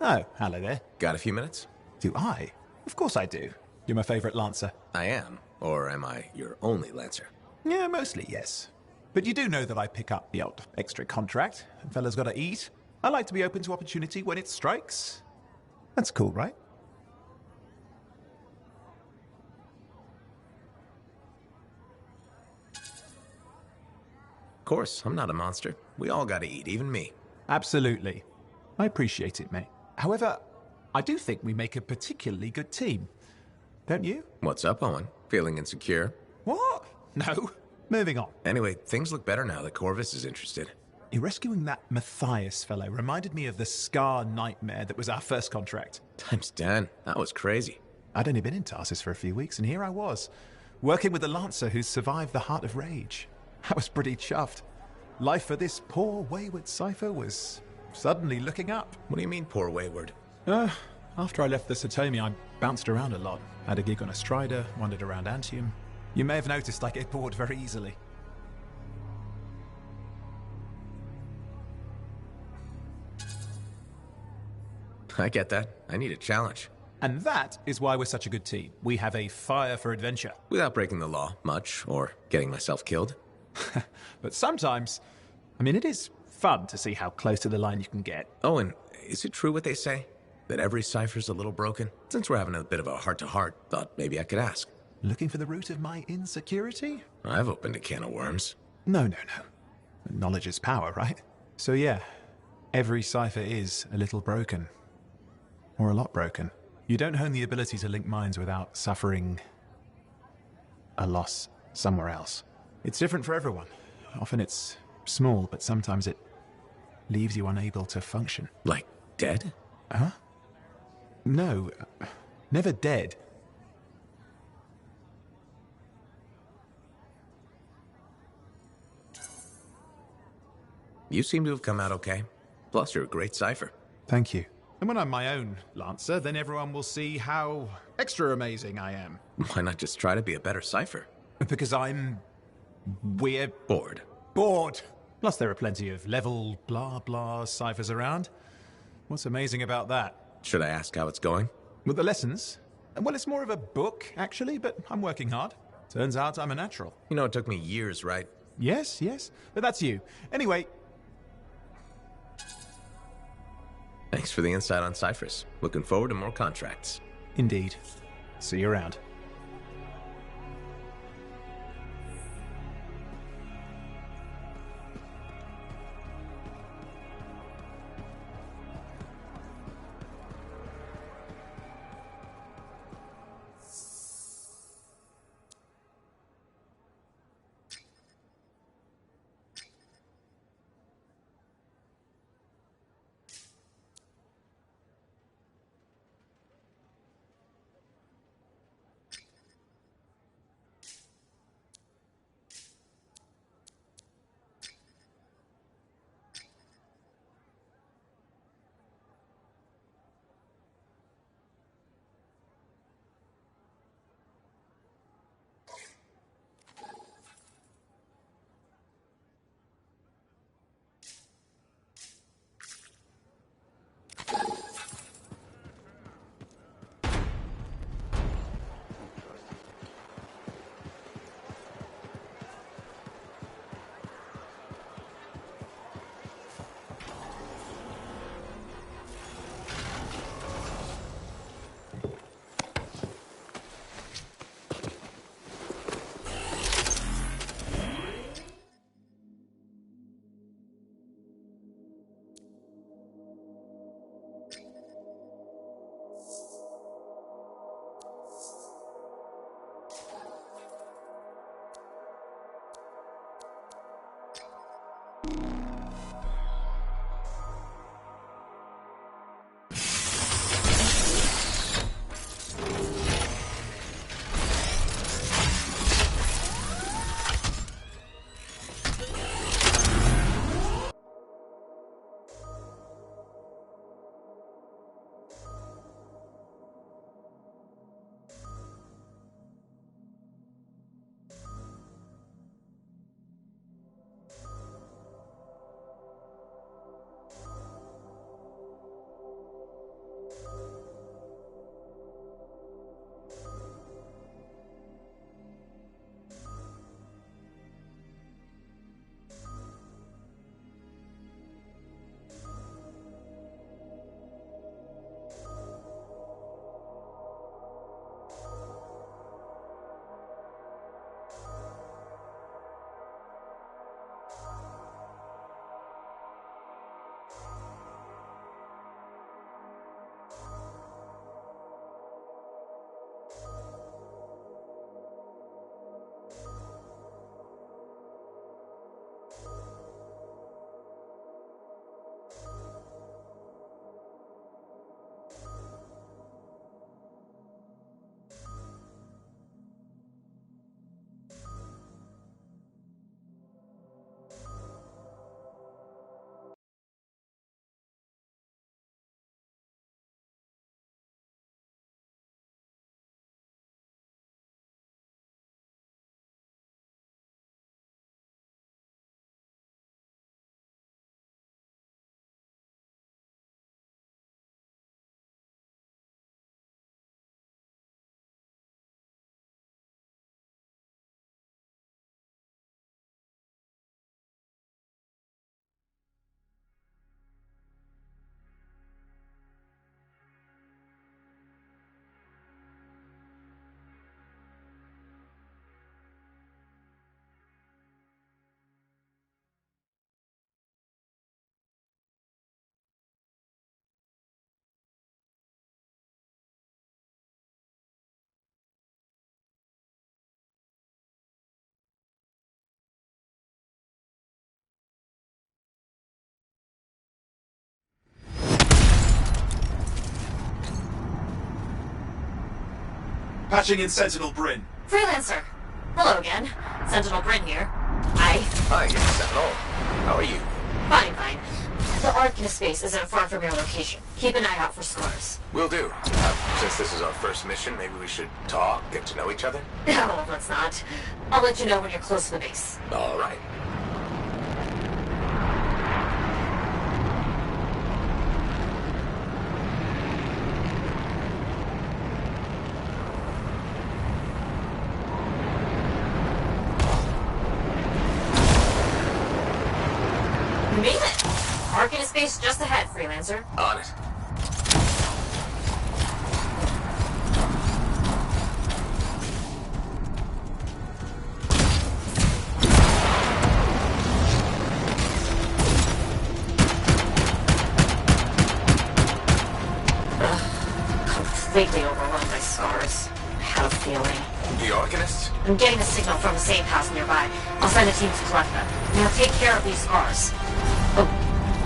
Oh, hello there. Got a few minutes? Do I? Of course I do. You're my favorite lancer. I am. Or am I your only lancer? Yeah, mostly, yes. But you do know that I pick up the odd extra contract. Fella's gotta eat. I like to be open to opportunity when it strikes. That's cool, right? Of course, I'm not a monster. We all gotta eat, even me. Absolutely. I appreciate it, mate. However, I do think we make a particularly good team. Don't you? What's up, Owen? Feeling insecure? What? No. Moving on. Anyway, things look better now that Corvus is interested. You rescuing that Matthias fellow reminded me of the Scar nightmare that was our first contract. Times 10. That was crazy. I'd only been in Tarsus for a few weeks, and here I was, working with a lancer who's survived the Heart of Rage. I was pretty chuffed. Life for this poor, wayward cipher was suddenly looking up. What do you mean, poor wayward? After I left the Satomi, I bounced around a lot. Had a gig on a Strider, wandered around Anthem. You may have noticed I get bored very easily. I get that. I need a challenge. And that is why we're such a good team. We have a fire for adventure. Without breaking the law, much, or getting myself killed. But sometimes, it is fun to see how close to the line you can get. Oh, and is it true what they say? That every cipher's a little broken? Since we're having a bit of a heart-to-heart, thought maybe I could ask. Looking for the root of my insecurity? I've opened a can of worms. No. Knowledge is power, right? So yeah, every cipher is a little broken. Or a lot broken. You don't hone the ability to link minds without suffering a loss somewhere else. It's different for everyone. Often it's small, but sometimes it leaves you unable to function. Like dead? Huh? No, never dead. You seem to have come out okay. Plus, you're a great cipher. Thank you. And when I'm my own lancer, then everyone will see how extra amazing I am. Why not just try to be a better cipher? Because we're Bored. bored. Plus there are plenty of level blah blah ciphers around. What's amazing about that? Should I ask how it's going? With the lessons? Well, it's more of a book, actually, but I'm working hard. Turns out I'm a natural. You know, it took me years, right? Yes, but that's you. Anyway, Thanks for the insight on ciphers. Looking forward to more contracts. indeed. See you around. Patching in Sentinel Bryn. Freelancer. Hello again. Sentinel Bryn here. Hi. Hi, Sentinel. How are you? Fine, fine. The Arcanist base isn't far from your location. Keep an eye out for scars. Will do. Since this is our first mission, maybe we should talk, get to know each other? No, let's not. I'll let you know when you're close to the base. All right. You made it! Arcanist base just ahead, Freelancer. On it. Completely overwhelmed by scars. I had a feeling. The Arcanists? I'm getting a signal from a safe house nearby. I'll send a team to collect them. Now take care of these scars. Oh,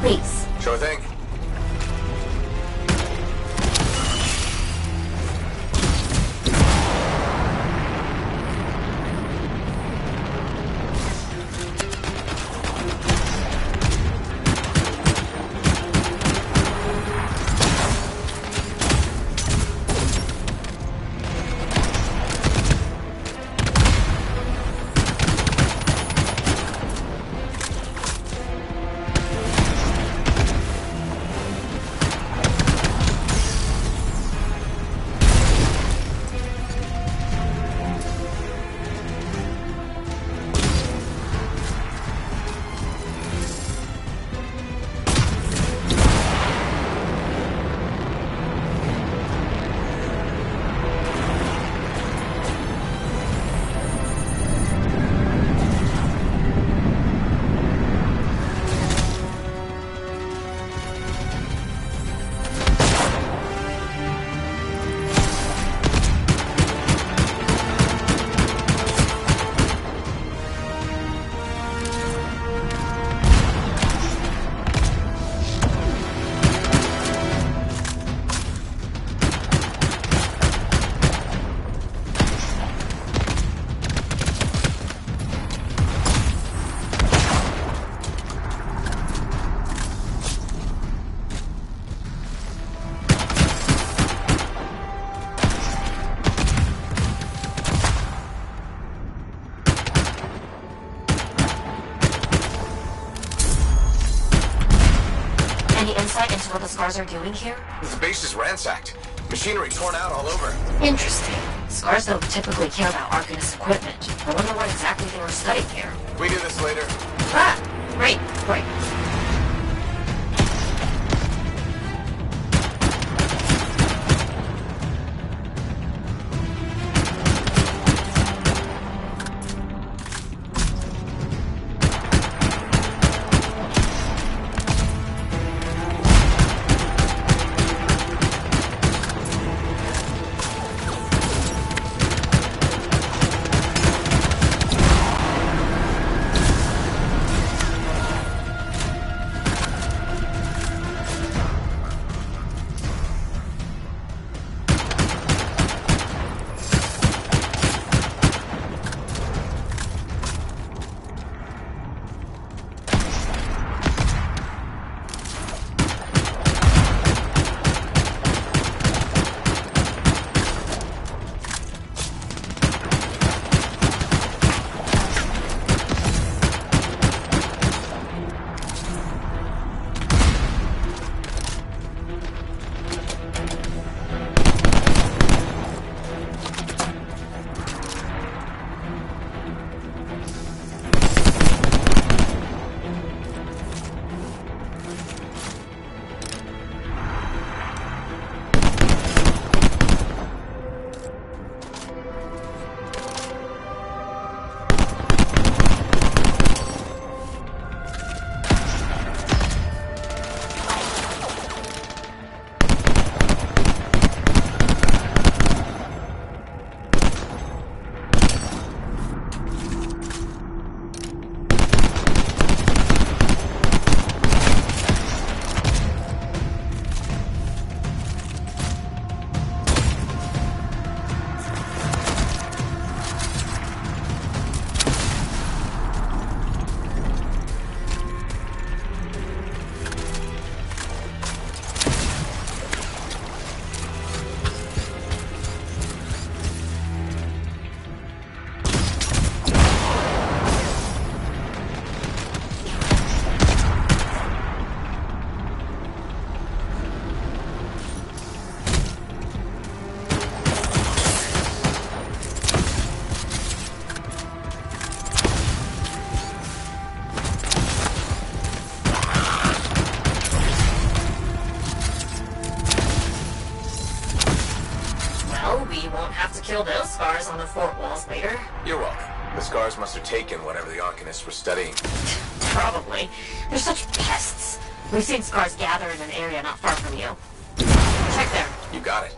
please. Sure thing. Any insight into what the scars are doing here? The base is ransacked. Machinery torn out all over. Interesting. Scars don't typically care about Arcanist equipment. I wonder what exactly they were studying here. We do this later. Ah! Great, great. the fort walls later. You're welcome. The scars must have taken whatever the Arcanists were studying. Probably. They're such pests. We've seen scars gather in an area not far from you. Check there. You got it.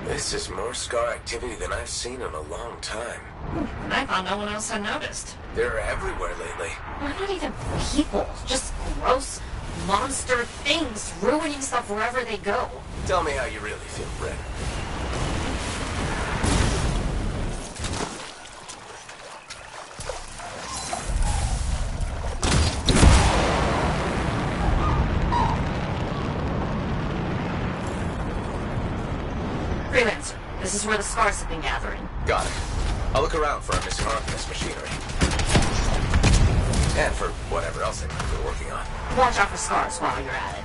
This is more scar activity than I've seen in a long time. And I thought no one else had noticed. They're everywhere lately. They're not even people. Just gross monster things ruining stuff wherever they go. Tell me how you really feel, Brent. Freelancer, this is where the scars have been gathering. Got it. I'll look around for our missing Arcanist machinery. And for whatever else they might be working on. Watch out for scars while you're at it.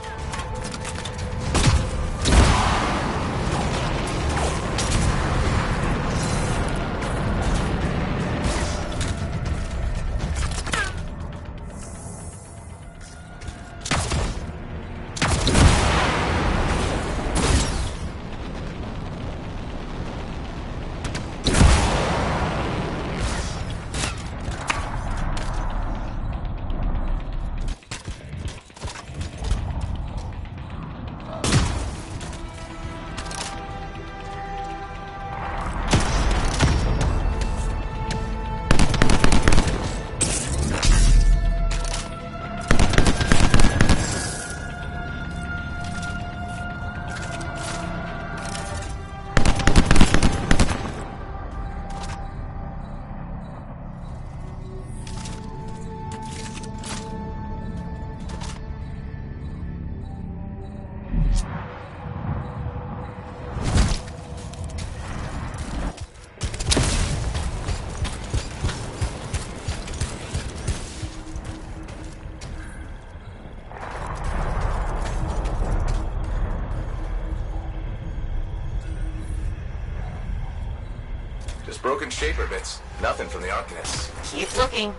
Just broken shaper bits. Nothing from the Arcanists. Keep looking.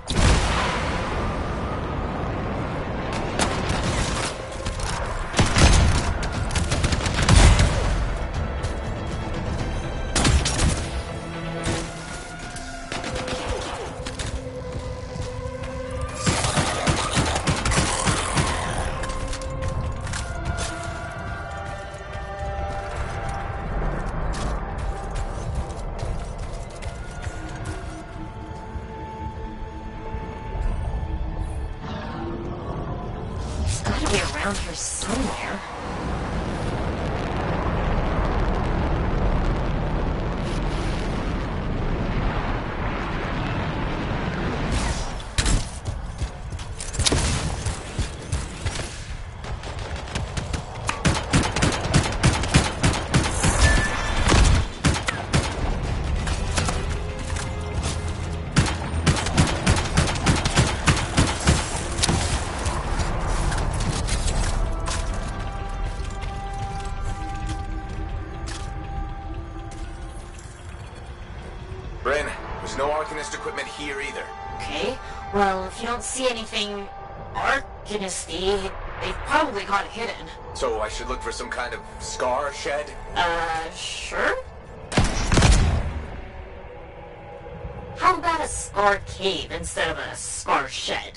Gotta be around here somewhere. Bryn, there's no Arcanist equipment here either. Okay, well, if you don't see anything Arcanisty, they've probably got it hidden. So I should look for some kind of scar shed? Sure? How about a scar cave instead of a scar shed?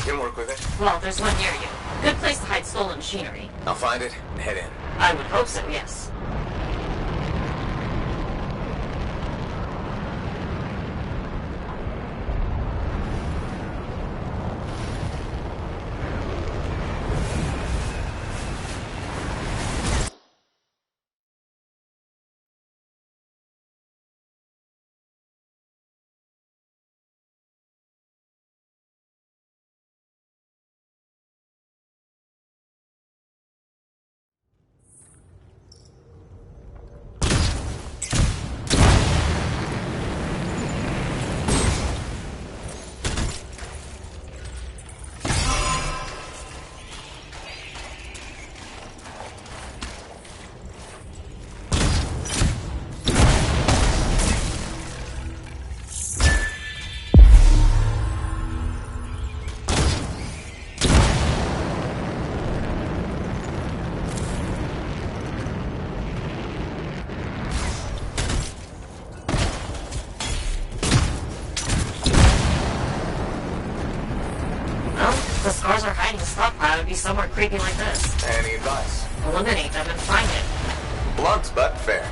Can work with it. Well, there's one near you. Good place to hide stolen machinery. I'll find it and head in. I would hope so, yes. scars are hiding a stockpile would be somewhere creepy like this. Any advice? Eliminate them and find it. Blunt but fair.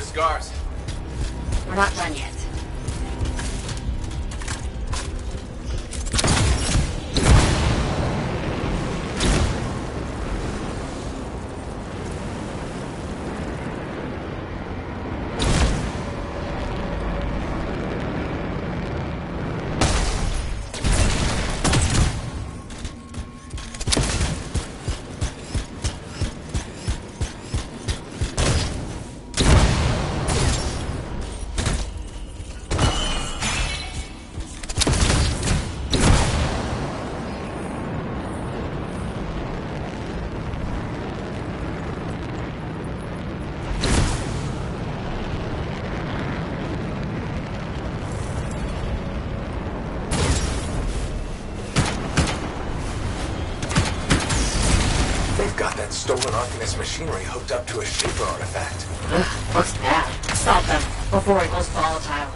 Scars. We're not done yet. They've got that stolen Arcanist machinery hooked up to a Shaper artifact. Ugh, looks bad. Stop them before it goes volatile.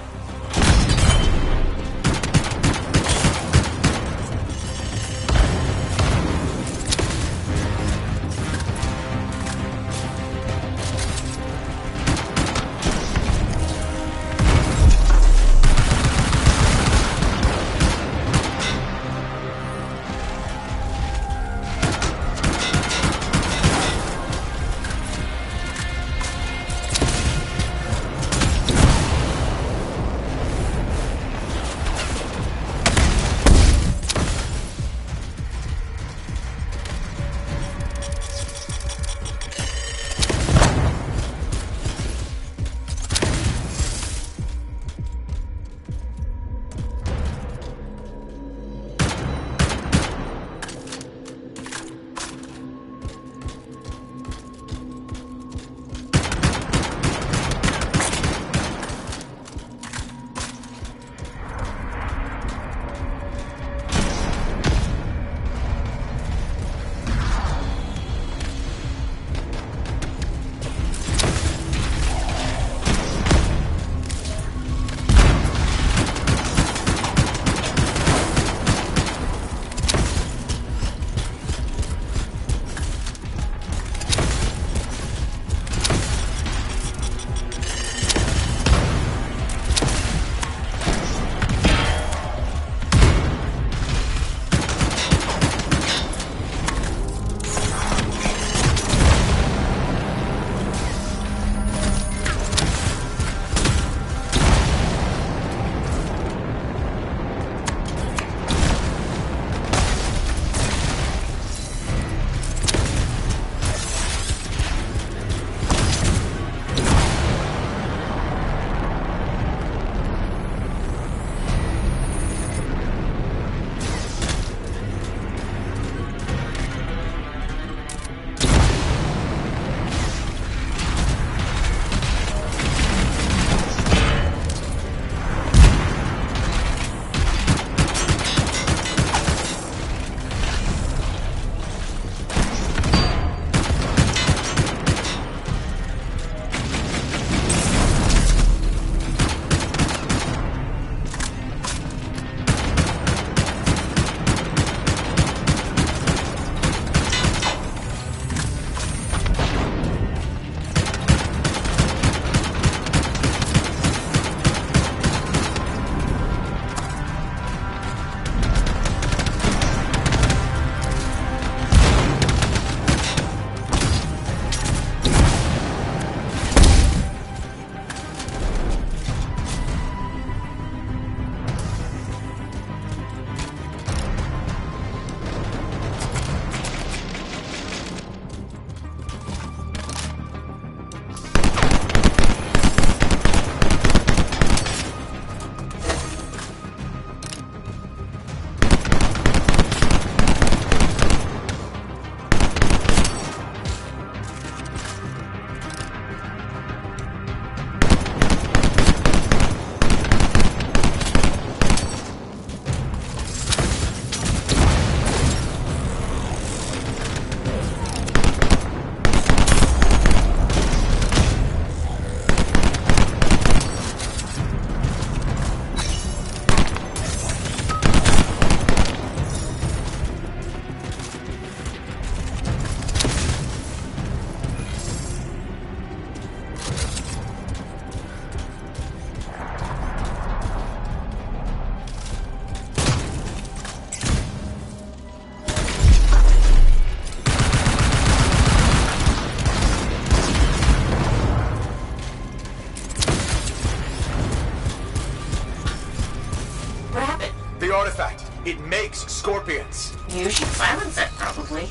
It makes scorpions. You should silence it, probably.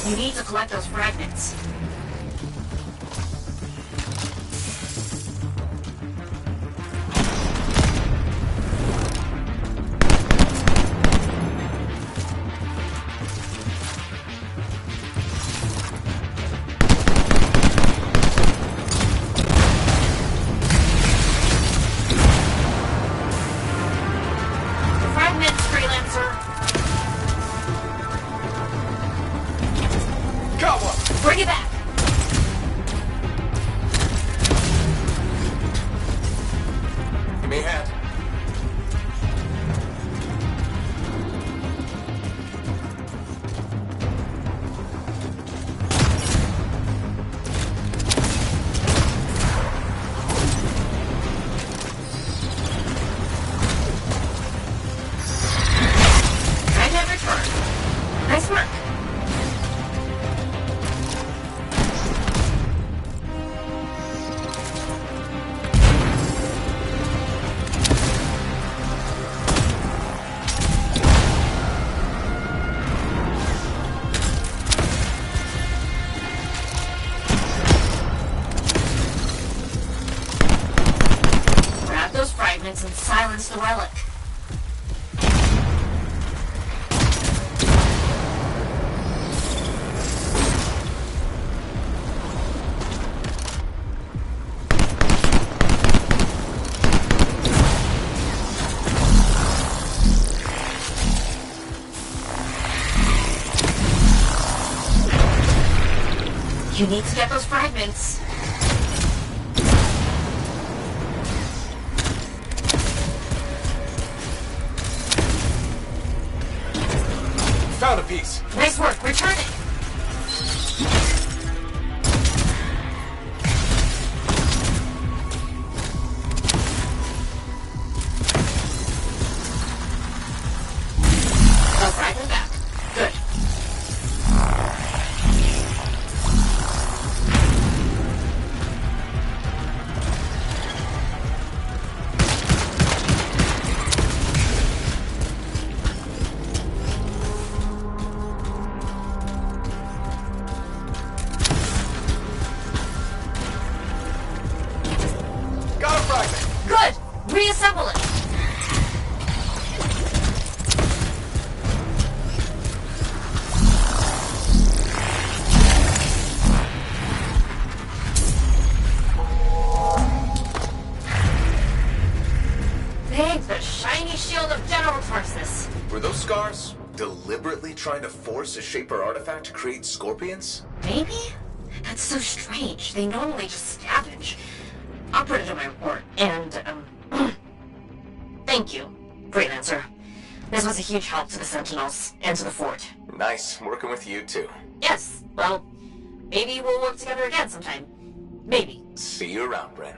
You need to collect those fragments. Bring it back! Give me a hand. Fragment return. Nice work. And silence the relic. You need to get those fragments. Found a piece. Nice work. Return it. Oh, fragment back. Good. Good! Reassemble it! Thanks, the shiny shield of General Tarsus. Were those scars deliberately trying to force a Shaper artifact to create scorpions? Maybe? That's so strange. They normally just scavenge. I'll put it in my report. And, thank you, Freelancer. This was a huge help to the Sentinels and to the fort. Nice working with you too. Yes, well, maybe we'll work together again sometime. Maybe. See you around, Bren.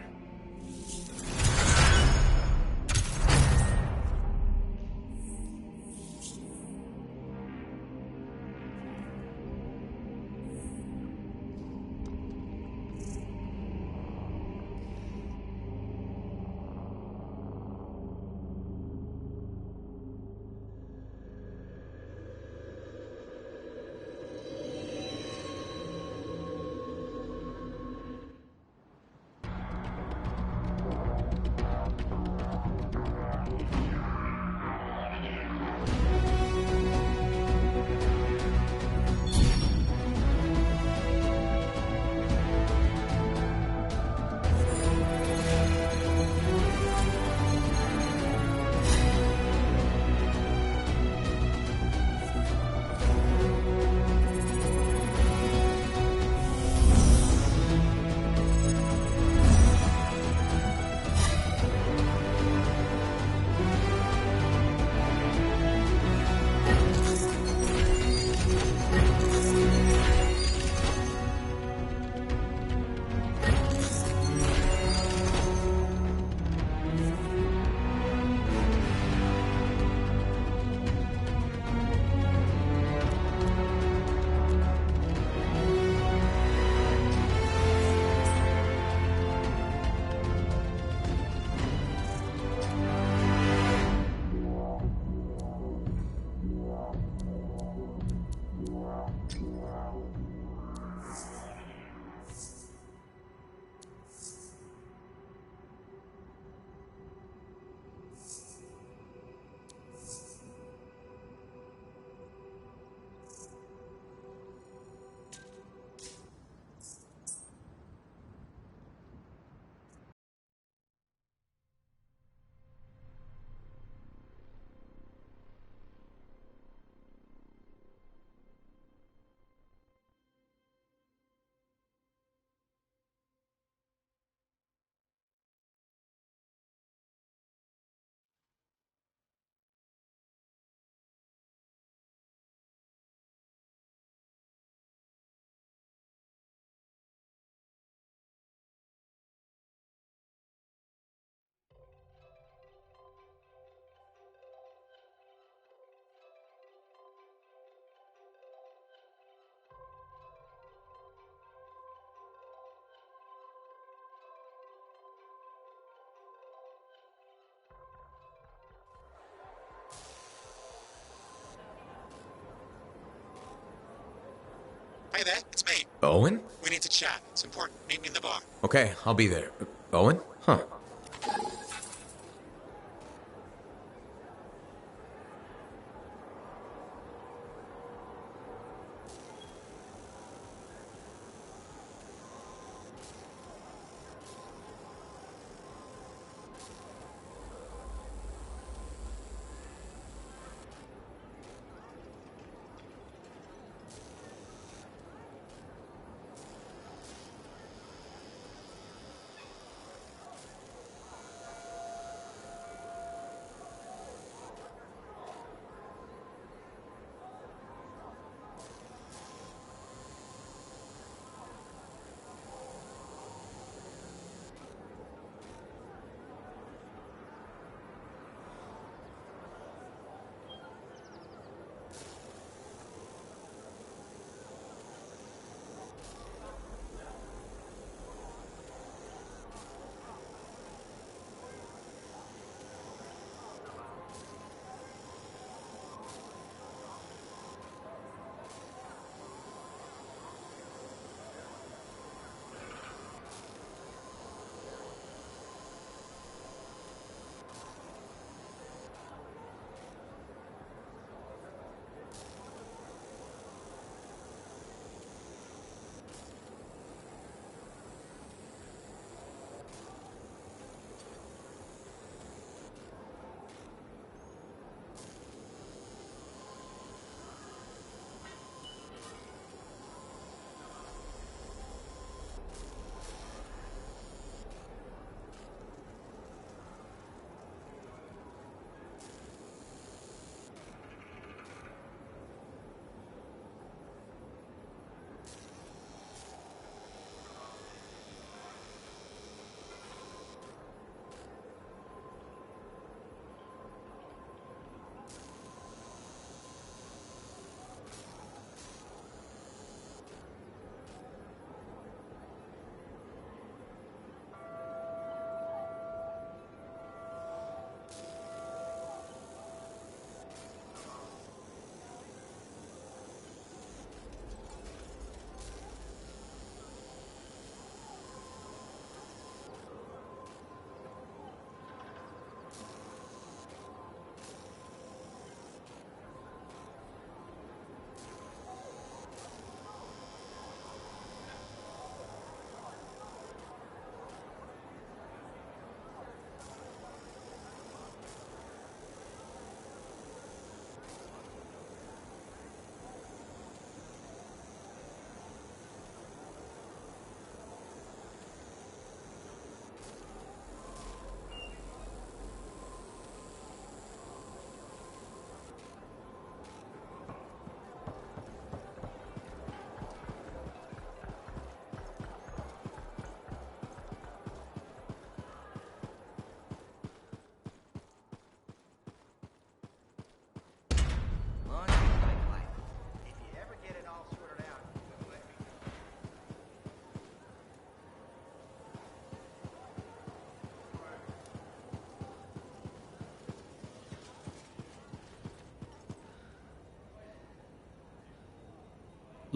Hey there, it's me. Owen? We need to chat. It's important. Meet me in the bar. Okay, I'll be there. Owen? Huh.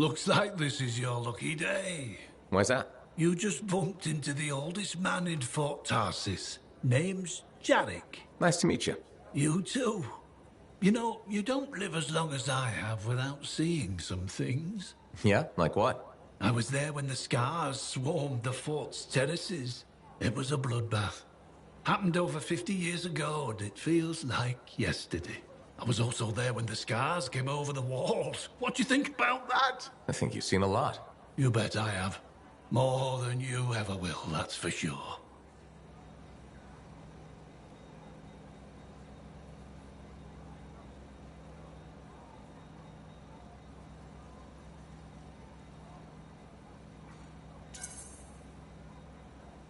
Looks like this is your lucky day. Why's that? You just bumped into the oldest man in Fort Tarsis. Name's Jarek. Nice to meet you. You too. You know, you don't live as long as I have without seeing some things. Yeah? Like what? I was there when the scars swarmed the fort's terraces. It was a bloodbath. Happened over 50 years ago, and it feels like yesterday. I was also there when the scars came over the walls. What do you think about that? I think you've seen a lot. You bet I have. More than you ever will, that's for sure.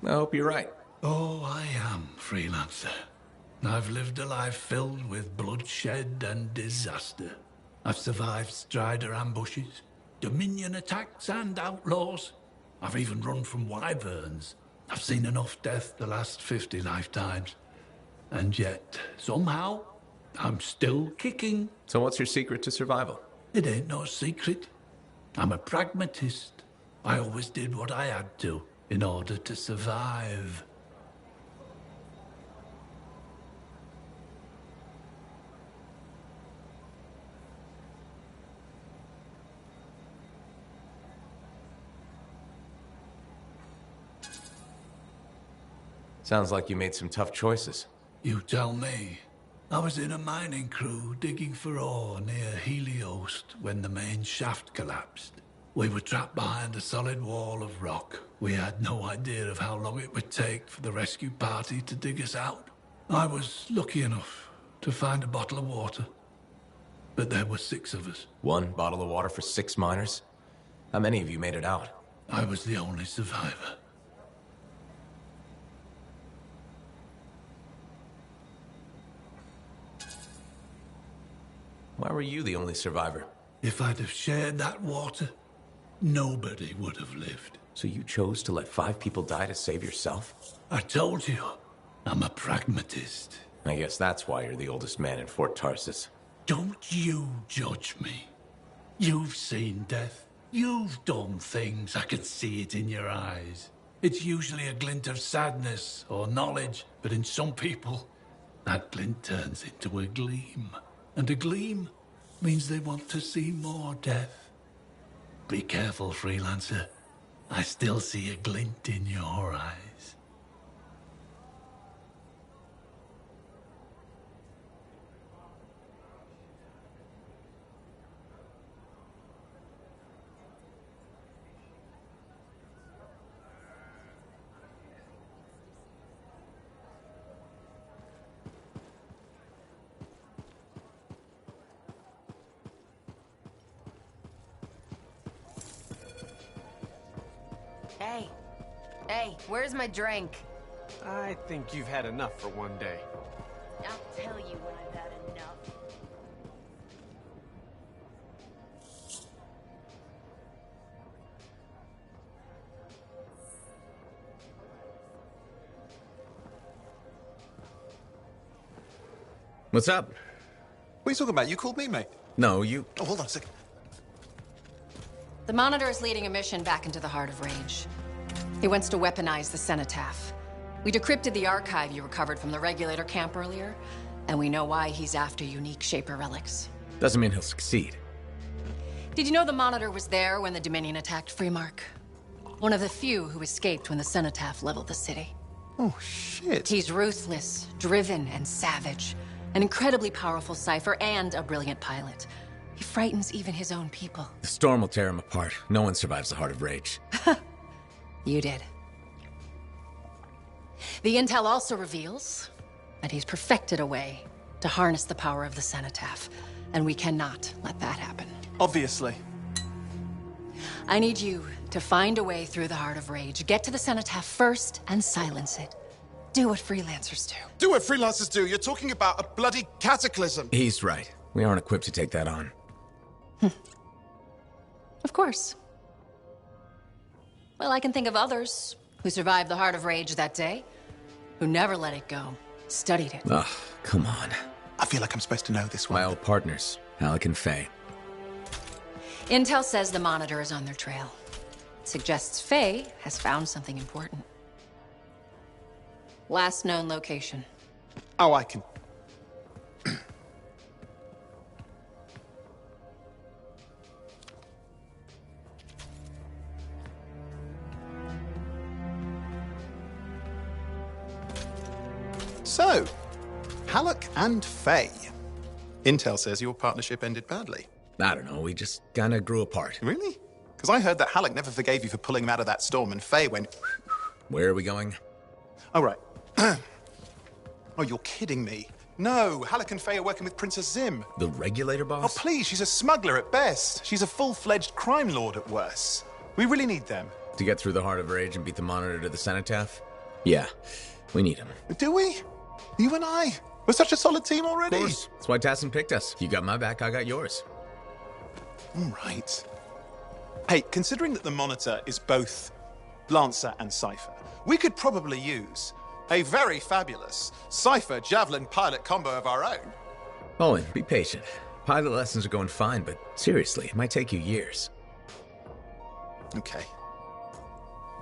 I hope you're right. Oh, I am, Freelancer. I've lived a life filled with bloodshed and disaster. I've survived Strider ambushes, Dominion attacks and outlaws. I've even run from wyverns. I've seen enough death the last 50 lifetimes. And yet, somehow, I'm still kicking. So what's your secret to survival? It ain't no secret. I'm a pragmatist. I always did what I had to in order to survive. Sounds like you made some tough choices. You tell me. I was in a mining crew digging for ore near Heliost when the main shaft collapsed. We were trapped behind a solid wall of rock. We had no idea of how long it would take for the rescue party to dig us out. I was lucky enough to find a bottle of water. But there were 6 of us. 1 bottle of water for 6 miners? How many of you made it out? I was the only survivor. Why were you the only survivor? If I'd have shared that water, nobody would have lived. So you chose to let 5 people die to save yourself? I told you, I'm a pragmatist. I guess that's why you're the oldest man in Fort Tarsus. Don't you judge me. You've seen death. You've done things. I can see it in your eyes. It's usually a glint of sadness or knowledge, but in some people, that glint turns into a gleam. And a gleam means they want to see more death. Be careful, freelancer. I still see a glint in your eyes. Hey, where's my drink? I think you've had enough for one day. I'll tell you when I've had enough. What's up? What are you talking about? You called me, mate. No, you... Oh, hold on a second. The Monitor is leading a mission back into the Heart of Rage. He wants to weaponize the Cenotaph. We decrypted the archive you recovered from the Regulator camp earlier, and we know why he's after unique Shaper relics. Doesn't mean he'll succeed. Did you know the Monitor was there when the Dominion attacked Freemark? One of the few who escaped when the Cenotaph leveled the city. Oh, shit. He's ruthless, driven, and savage. An incredibly powerful cipher and a brilliant pilot. He frightens even his own people. The storm will tear him apart. No one survives the Heart of Rage. You did. The intel also reveals that he's perfected a way to harness the power of the Cenotaph, and we cannot let that happen. Obviously. I need you to find a way through the Heart of Rage, get to the Cenotaph first, and silence it. Do what freelancers do. Do what freelancers do. You're talking about a bloody cataclysm. He's right. We aren't equipped to take that on. Of course. Well, I can think of others who survived the Heart of Rage that day, who never let it go, studied it. Ugh, come on. I feel like I'm supposed to know this one. My old partners, Alec and Faye. Intel says the Monitor is on their trail. It suggests Faye has found something important. Last known location. Oh, I can... So, Halleck and Faye. Intel says your partnership ended badly. I don't know, we just kinda grew apart. Really? Because I heard that Halleck never forgave you for pulling him out of that storm, and Faye went... Where are we going? Oh, right. Oh, you're kidding me. No, Halleck and Faye are working with Princess Zim. The Regulator Oh, boss? please, she's a smuggler at best. She's a full-fledged crime lord at worst. We really need them. To get through the Heart of Rage and beat the Monitor to the Cenotaph? Yeah, we need him. Do we? You and I? We're such a solid team already. Of course. That's why Tassin picked us. You got my back, I got yours. All right. Hey, considering that the Monitor is both Lancer and Cypher, we could probably use a very fabulous Cypher Javelin pilot combo of our own. Owen, be patient. Pilot lessons are going fine, but seriously, it might take you years. Okay.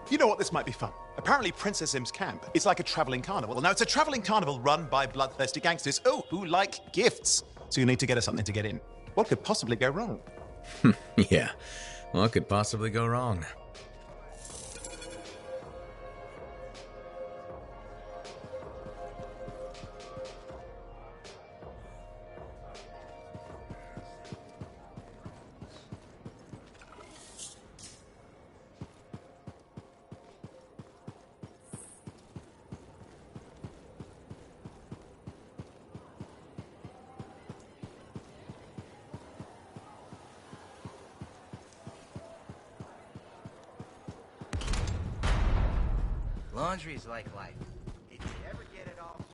You know what? This might be fun. Apparently, Princess Im's camp is like a traveling carnival. Now, it's a traveling carnival run by bloodthirsty gangsters, who like gifts. So you need to get us something to get in. What could possibly go wrong? Yeah, what could possibly go wrong? Laundry's like life. Did you ever get it all?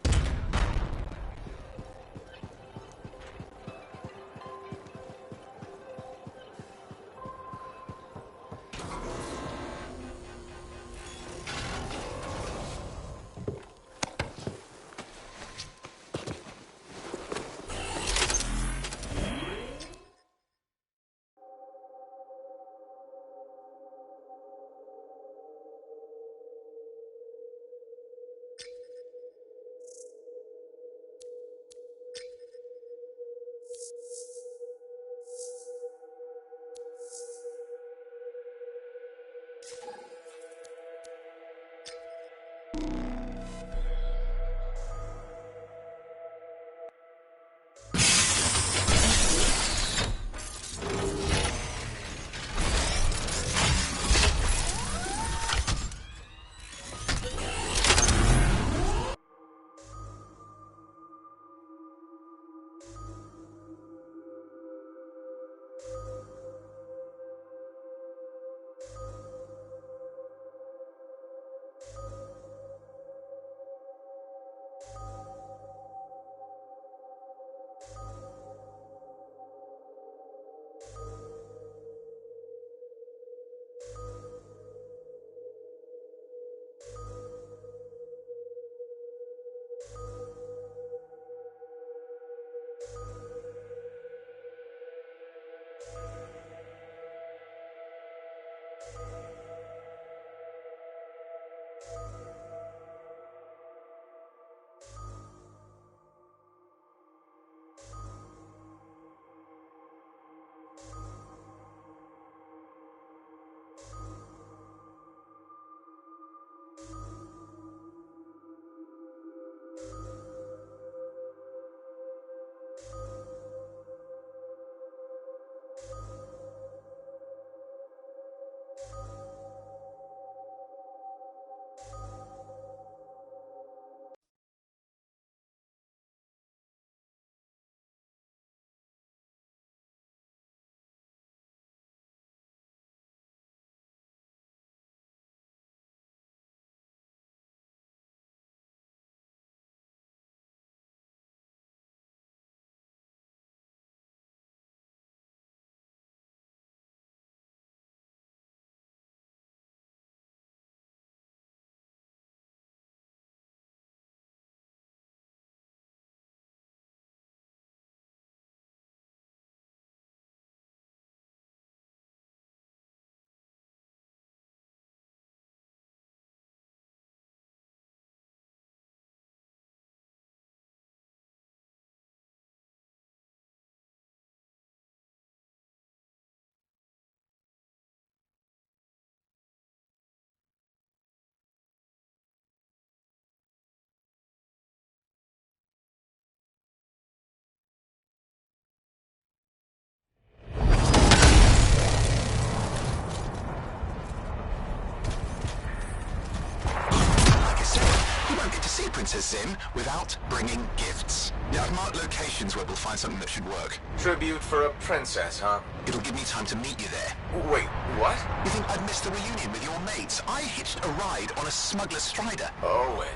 See Princess Zim without bringing gifts. Yeah, I've marked locations where we'll find something that should work. Tribute for a princess, huh? It'll give me time to meet you there. Wait, what? You think I'd miss the reunion with your mates? I hitched a ride on a smuggler strider. Owen.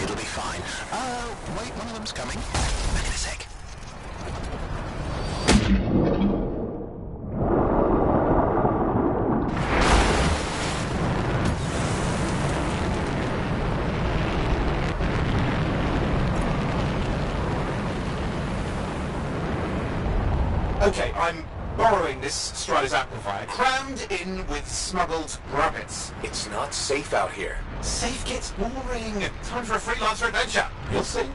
It'll be fine. Wait, one of them's coming. Back in a sec. Okay, I'm Borrowing this Strider's amplifier, crammed in with smuggled rabbits. It's not safe out here. Safe gets boring. Time for a freelancer adventure. You'll see.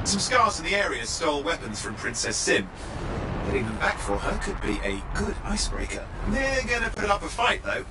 Some scars in the area stole weapons from Princess Sim. Getting them back for her could be a good icebreaker. They're gonna put up a fight, though.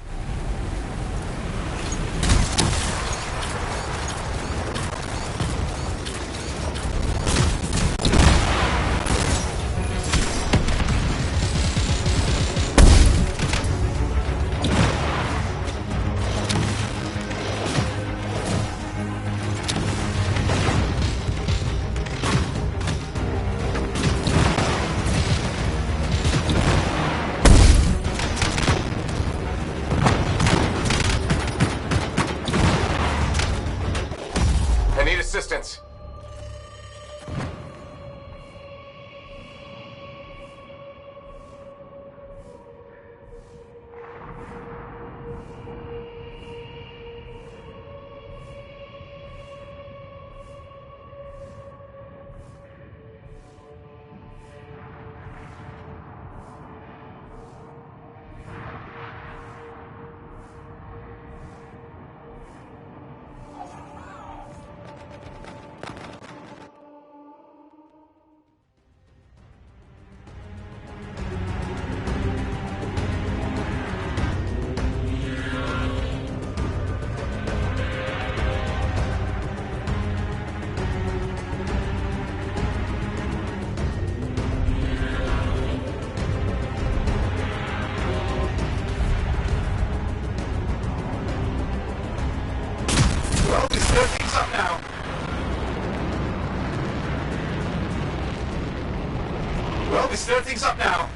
Assistance. Well, we stir things up now.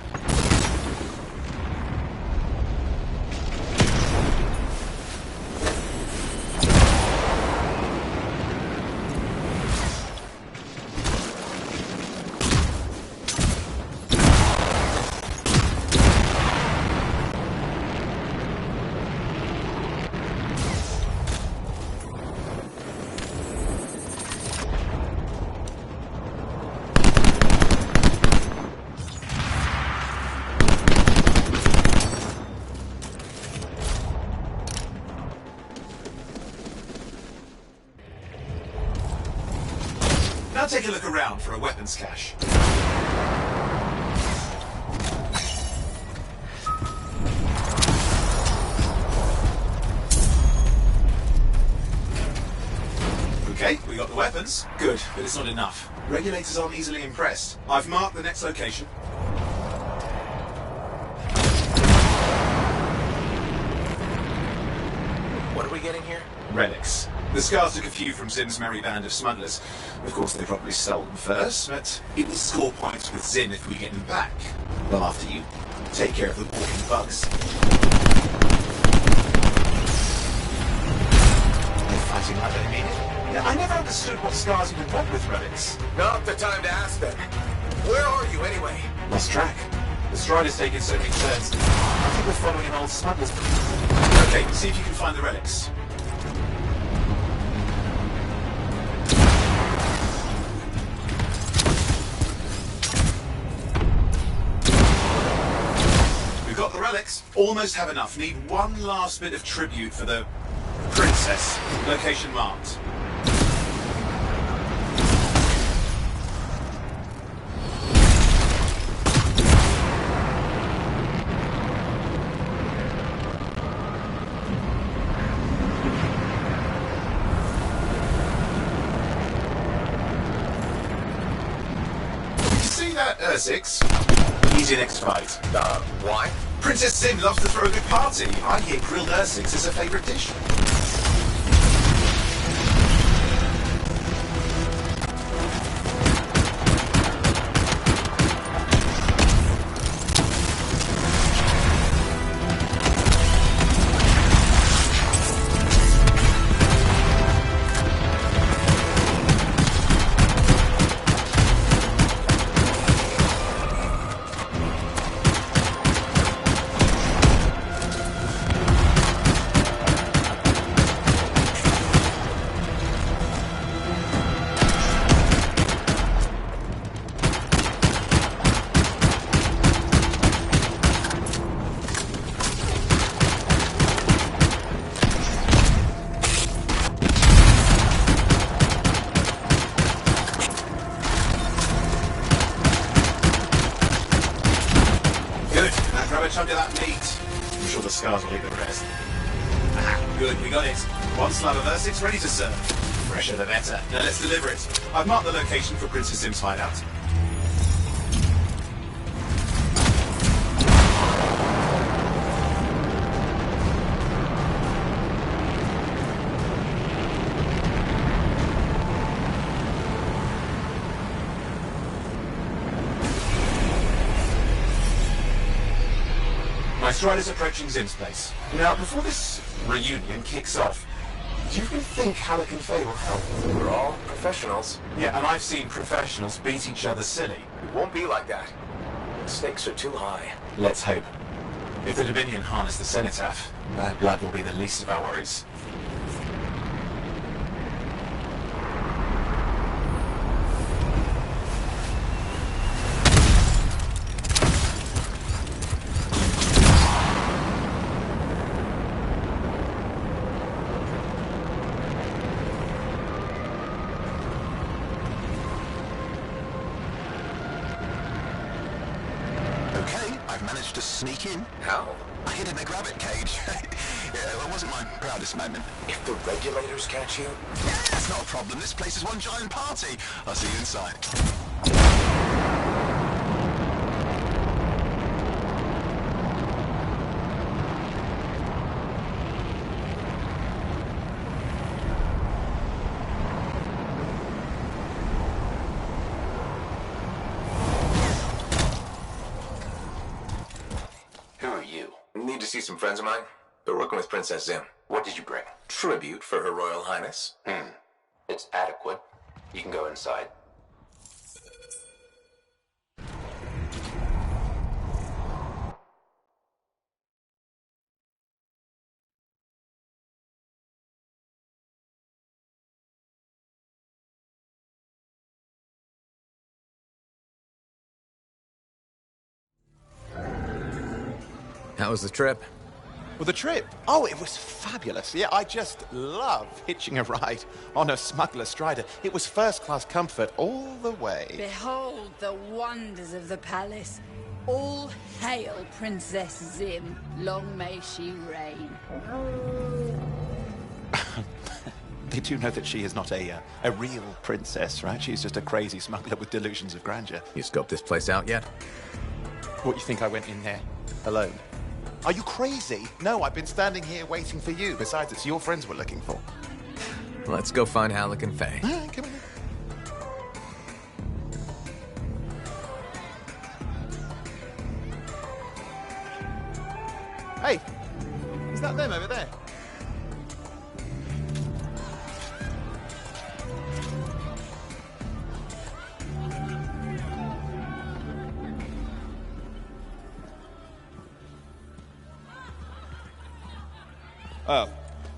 Now take a look around for a weapons cache. Okay, we got the weapons. Good, but it's not enough. Regulators aren't easily impressed. I've marked the next location. What are we getting here? Relics. The scars took a few from Zim's merry band of smugglers. Of course, they probably stole them first, but it will score points with Zim if we get them back. Well, after you take care of the walking bugs. They're fighting like they mean it. Yeah, I never understood what scars even want with relics. Not the time to ask them. Where are you, anyway? Lost track. The Strider's taken so many turns. I think we're following an old smuggler's... Okay, see if you can find the relics. We've got the relics. Almost have enough. Need one last bit of tribute for the princess. Location marked. Six. Easy next fight. Why? Princess Sim loves to throw a good party. I hear grilled Ursix is her favourite dish. at that meat. I'm sure the scars will eat the rest. Ah, good, we got it. One slab of Ursix ready to serve. Fresher the better. Now let's deliver it. I've marked the location for Princess Sim's hideout. My Strider's approaching Zim's place. Now, before this reunion kicks off, do you really think Halleck and Faye will help? We're all professionals. Yeah, and I've seen professionals beat each other silly. It won't be like that. The stakes are too high. Let's hope. If the Dominion harness the Cenotaph, bad blood will be the least of our worries. Managed to sneak in. How? I hid in a rabbit cage. Yeah, it wasn't my proudest moment. If the regulators catch you? Yeah, that's not a problem. This place is one giant party. I'll see you inside. Need to see some friends of mine. They're working with Princess Zim. What did you bring? Tribute for Her Royal Highness. It's adequate. You can go inside. How was the trip? Well, the trip? Oh, it was fabulous. Yeah, I just love hitching a ride on a smuggler strider. It was first-class comfort all the way. Behold the wonders of the palace. All hail Princess Zim. Long may she reign. They do know that she is not a real princess, right? She's just a crazy smuggler with delusions of grandeur. You scoped this place out yet? What, you think I went in there alone? Are you crazy? No, I've been standing here waiting for you. Besides, it's your friends we're looking for. Let's go find Halleck and Faye. Come on. Hey, is that them over there?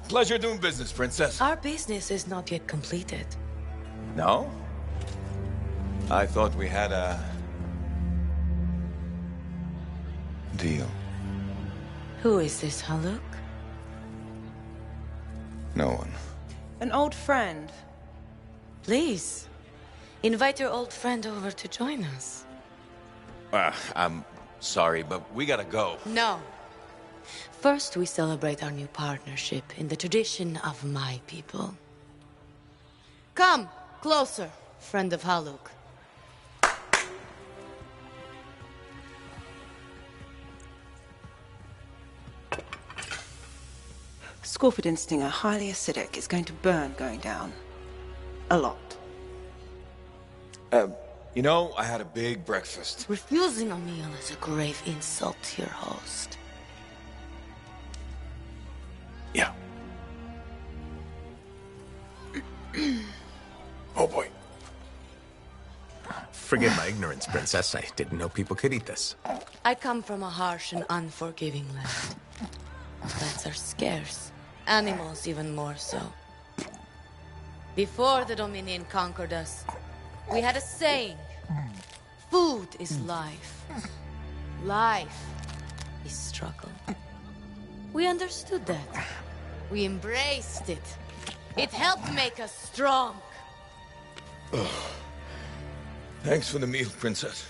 Pleasure doing business, Princess. Our business is not yet completed. No? I thought we had a deal. Who is this, Haluk? No one. An old friend. Please, invite your old friend over to join us. I'm sorry, but we gotta go. No. First, we celebrate our new partnership in the tradition of my people. Come, closer, friend of Haluk. Scorpidin stinger, highly acidic. It's going to burn going down. A lot. You know, I had a big breakfast. Refusing a meal is a grave insult to your host. Yeah. Oh boy. Forgive my ignorance, Princess. I didn't know people could eat this. I come from a harsh and unforgiving land. Plants are scarce. Animals even more so. Before the Dominion conquered us, we had a saying. Food is life. Life is struggle. We understood that. We embraced it. It helped make us strong. Thanks for the meal, Princess.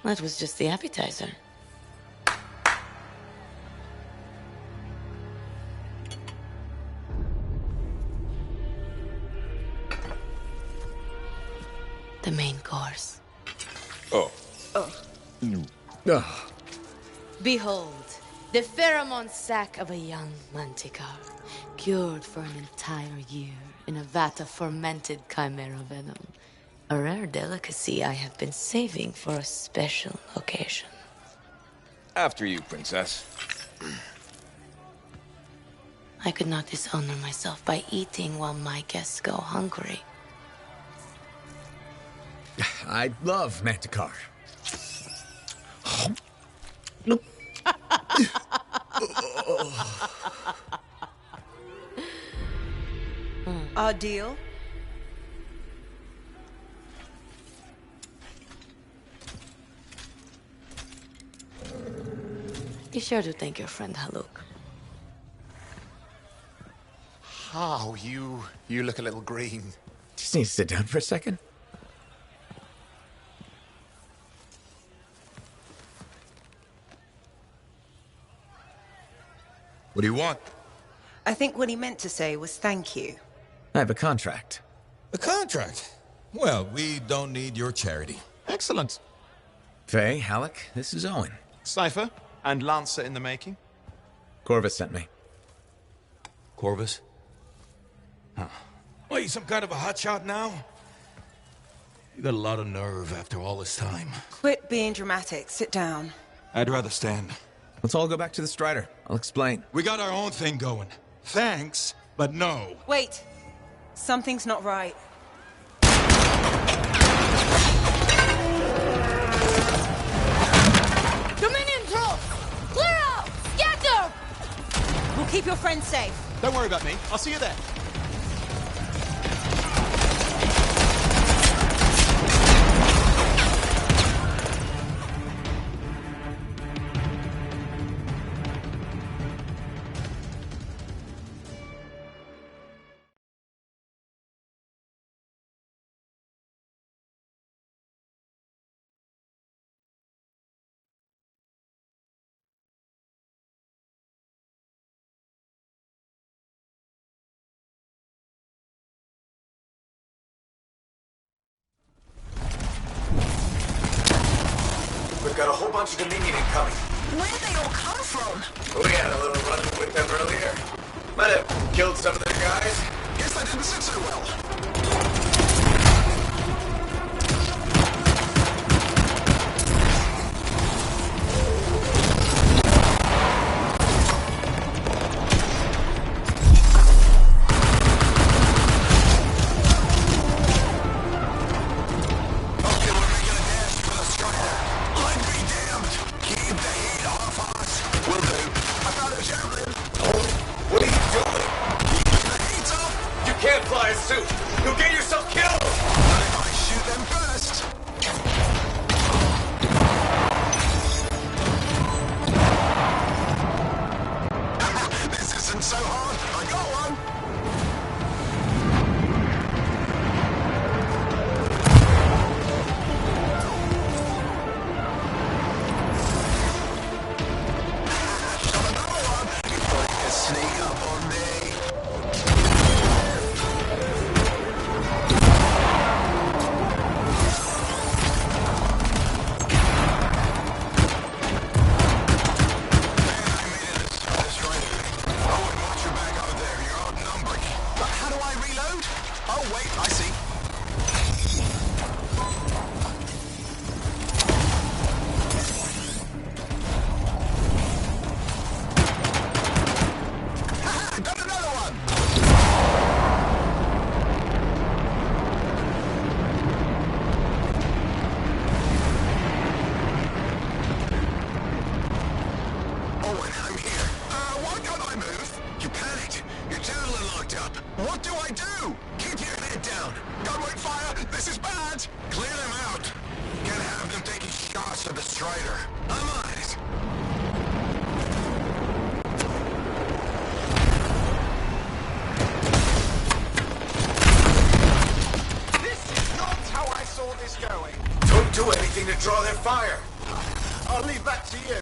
That was just the appetizer. the main course. Oh. Behold, the pheromone sac of a young manticore, cured for an entire year in a vat of fermented chimera venom. A rare delicacy I have been saving for a special occasion. After you, princess. I could not dishonor myself by eating while my guests go hungry. I love Manticore. Our deal? Be sure to thank your friend Haluk. Oh, you look a little green. Just need to sit down for a second. What do you want? I think what he meant to say was thank you. I have a contract. A contract? Well, we don't need your charity. Excellent. Faye, Halleck, this is Owen. Cypher and Lancer in the making. Corvus sent me. Corvus? Huh. What, you some kind of a hotshot now? You got a lot of nerve after all this time. Quit being dramatic. Sit down. I'd rather stand. Let's all go back to the Strider. I'll explain. We got our own thing going. Thanks, but no. Wait. Something's not right. Dominion troops! Clear out! Scatter! We'll keep your friends safe. Don't worry about me. I'll see you there. We've got a whole bunch of Dominion incoming. Where did they all come from? We had a little run with them earlier. Might have killed some of their guys. Guess that didn't sit so well. You'll get yourself killed! Not if I shoot them first. This isn't so hard. I got one. Shot another one. You thought you could sneak up on me. What do I do? Keep your head down. Don't wait fire. This is bad. Clear them out. Can't have them taking shots at the Strider. I'm on it. This is not how I saw this going. Don't do anything to draw their fire. I'll leave that to you.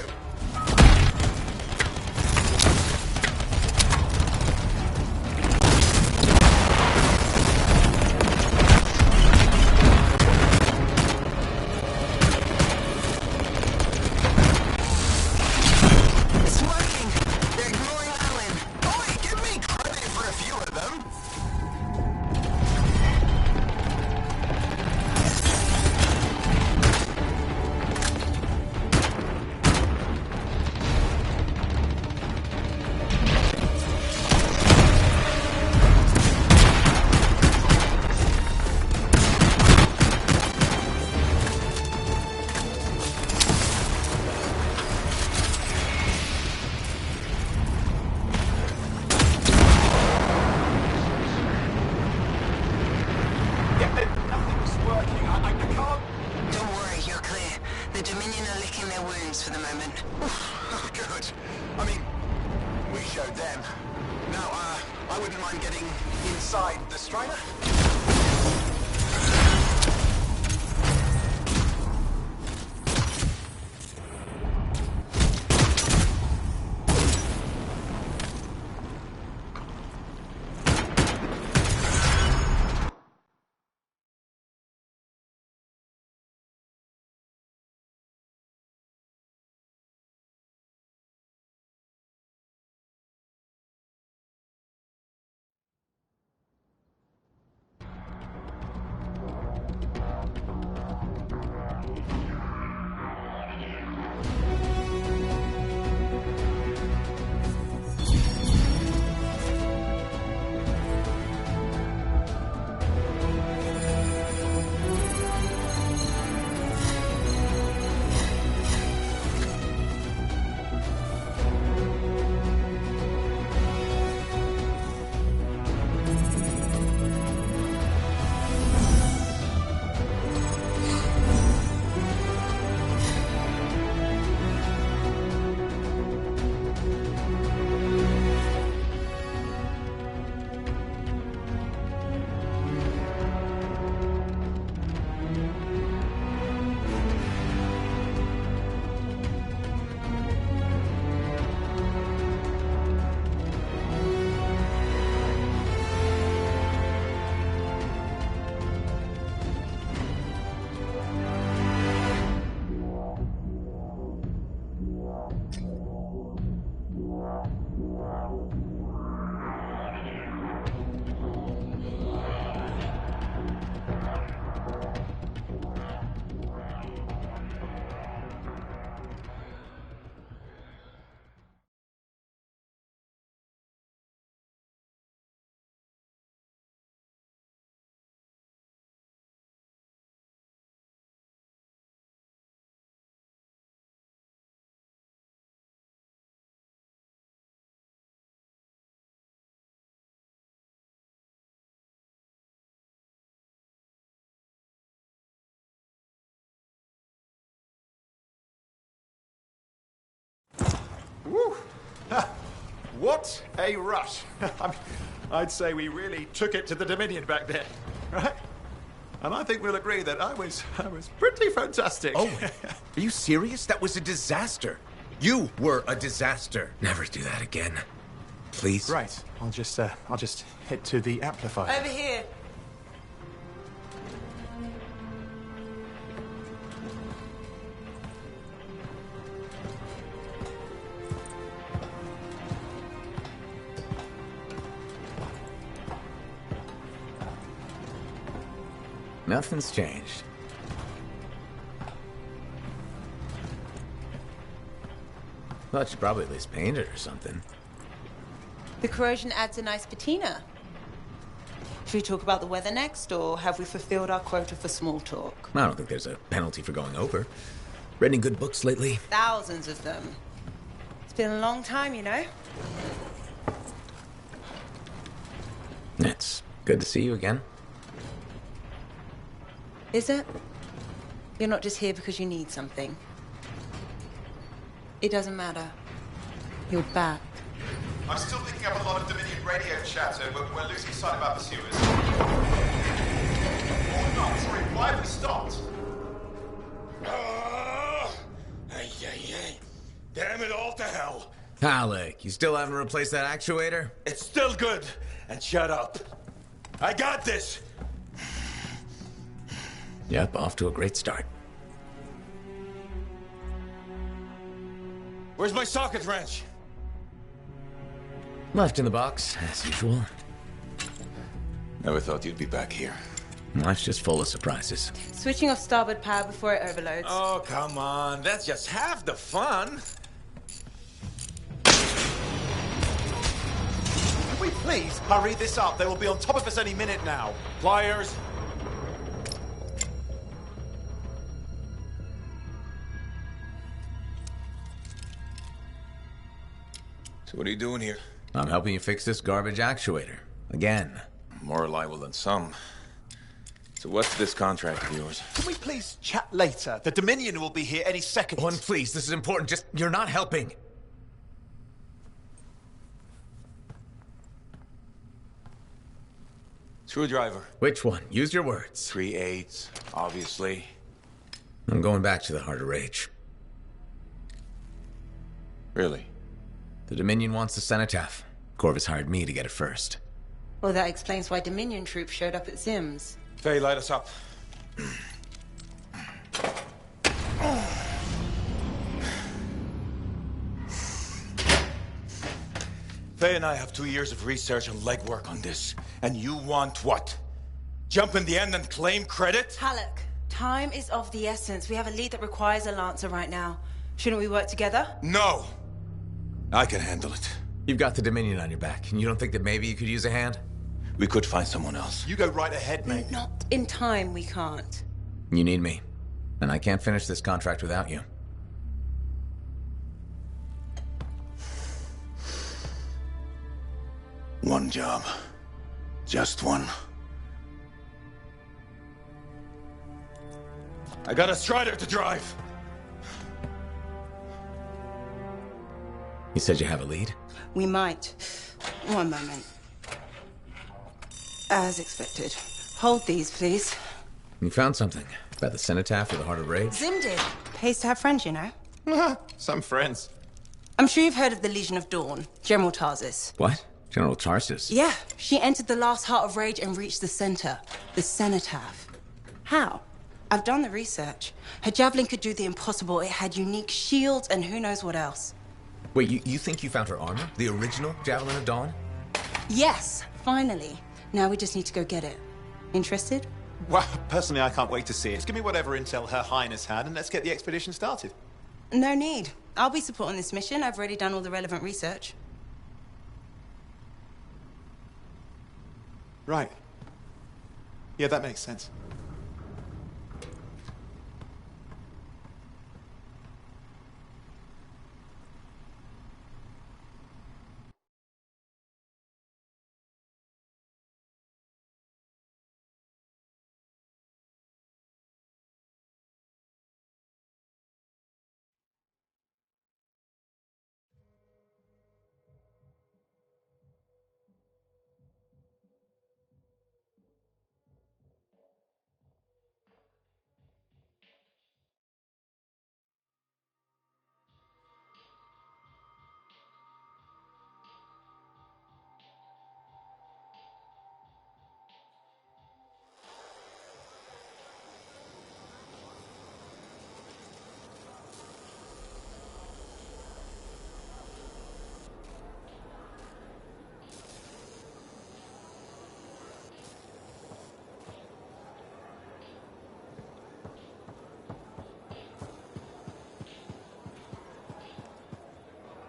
their wounds for the moment. Good. I mean, we showed them. Now, I wouldn't mind getting inside the Strider. Woo! What a rush! I'd say we really took it to the Dominion back there, right? And I think we'll agree that I was pretty fantastic. Oh, are you serious? That was a disaster. You were a disaster. Never do that again. Please. Right. I'll just head to the amplifier. Over here. Nothing's changed. Thought you probably at least painted or something. The corrosion adds a nice patina. Should we talk about the weather next, or have we fulfilled our quota for small talk? I don't think there's a penalty for going over. Read any good books lately? Thousands of them. It's been a long time, you know? It's good to see you again. Is it? You're not just here because you need something. It doesn't matter. You're back. I'm still picking up a lot of Dominion radio chatter, but we're losing sight of our pursuers. Oh no, sorry, why have we stopped? Damn it all to hell. Alec, you still haven't replaced that actuator? It's still good. And shut up. I got this. Yep, off to a great start. Where's my socket wrench? Left in the box, as usual. Never thought you'd be back here. Life's just full of surprises. Switching off starboard power before it overloads. Oh, come on. That's just half the fun. Can we please hurry this up? They will be on top of us any minute now. Pliers. So what are you doing here? I'm helping you fix this garbage actuator. Again. More reliable than some. So what's this contract of yours? Can we please chat later? The Dominion will be here any second. One, please, this is important. Just, you're not helping. Screwdriver. Which one? Use your words. 3/8, obviously. I'm going back to the Heart of Rage. Really? The Dominion wants the cenotaph. Corvus hired me to get it first. Well, that explains why Dominion troops showed up at Zim's. Faye, light us up. Faye and I have 2 years of research and legwork on this. And you want what? Jump in the end and claim credit? Halleck, time is of the essence. We have a lead that requires a Lancer right now. Shouldn't we work together? No! I can handle it. You've got the Dominion on your back, and you don't think that maybe you could use a hand? We could find someone else. You go right ahead, mate. Not in time, we can't. You need me. And I can't finish this contract without you. One job. Just one. I got a Strider to drive! You said you have a lead? We might. One moment. As expected. Hold these, please. You found something. About the cenotaph or the Heart of Rage? Zim did. Pays to have friends, you know. Some friends. I'm sure you've heard of the Legion of Dawn, General Tarsis. What? General Tarsis? Yeah, she entered the last Heart of Rage and reached the center, the cenotaph. How? I've done the research. Her javelin could do the impossible. It had unique shields and who knows what else. Wait, you think you found her armor? The original Javelin of Dawn? Yes, finally. Now we just need to go get it. Interested? Well, personally, I can't wait to see it. Give me whatever intel Her Highness had, and let's get the expedition started. No need. I'll be supporting this mission. I've already done all the relevant research. Right. Yeah, that makes sense.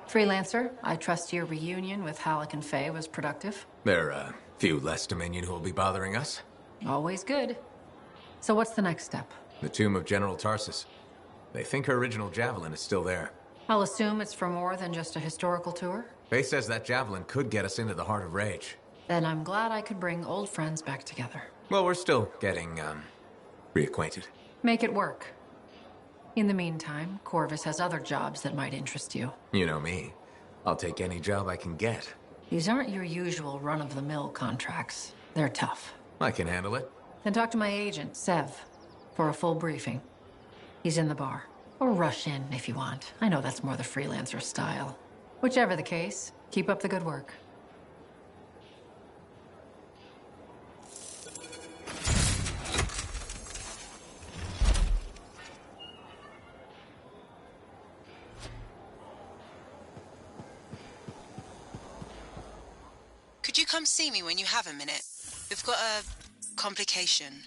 Freelancer, I trust your reunion with Halleck and Faye was productive. There are a few less Dominion who will be bothering us. Always good. So what's the next step? The tomb of General Tarsis. They think her original javelin is still there. I'll assume it's for more than just a historical tour. Faye says that javelin could get us into the Heart of Rage. Then I'm glad I could bring old friends back together. Well, we're still getting, reacquainted. Make it work. In the meantime, Corvus has other jobs that might interest you. You know me. I'll take any job I can get. These aren't your usual run-of-the-mill contracts. They're tough. I can handle it. Then talk to my agent, Sev, for a full briefing. He's in the bar. Or rush in if you want. I know that's more the freelancer style. Whichever the case, keep up the good work. Could you come see me when you have a minute? We've got a complication.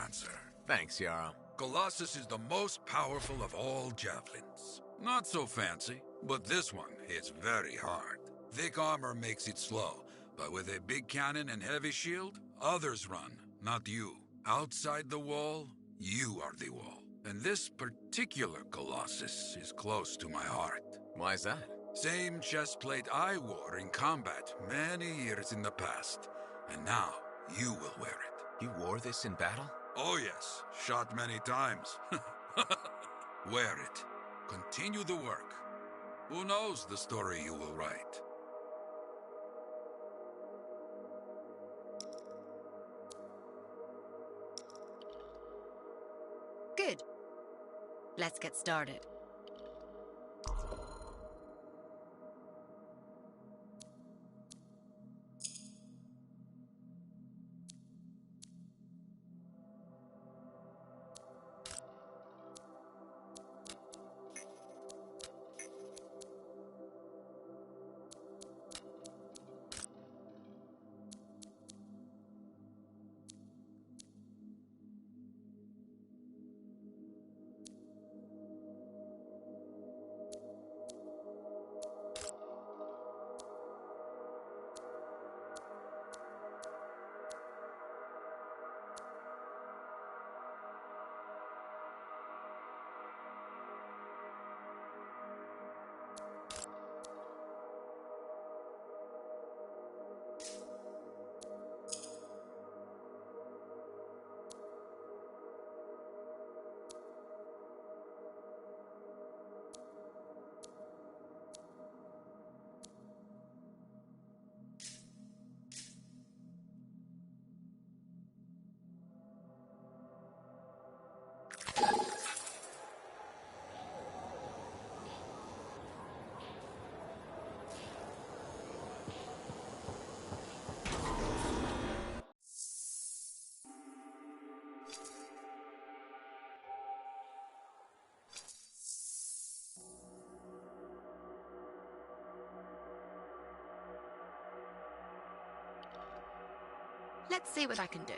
answer. Thanks, Yarrow. Colossus is the most powerful of all javelins. Not so fancy, but this one hits very hard. Thick armor makes it slow, but with a big cannon and heavy shield, others run, not you. Outside the wall, you are the wall. And this particular Colossus is close to my heart. Why's that? Same chestplate I wore in combat many years in the past. And now, you will wear it. You wore this in battle? Oh yes, shot many times. Wear it. Continue the work. Who knows the story you will write? Good. Let's get started. Let's see what I can do.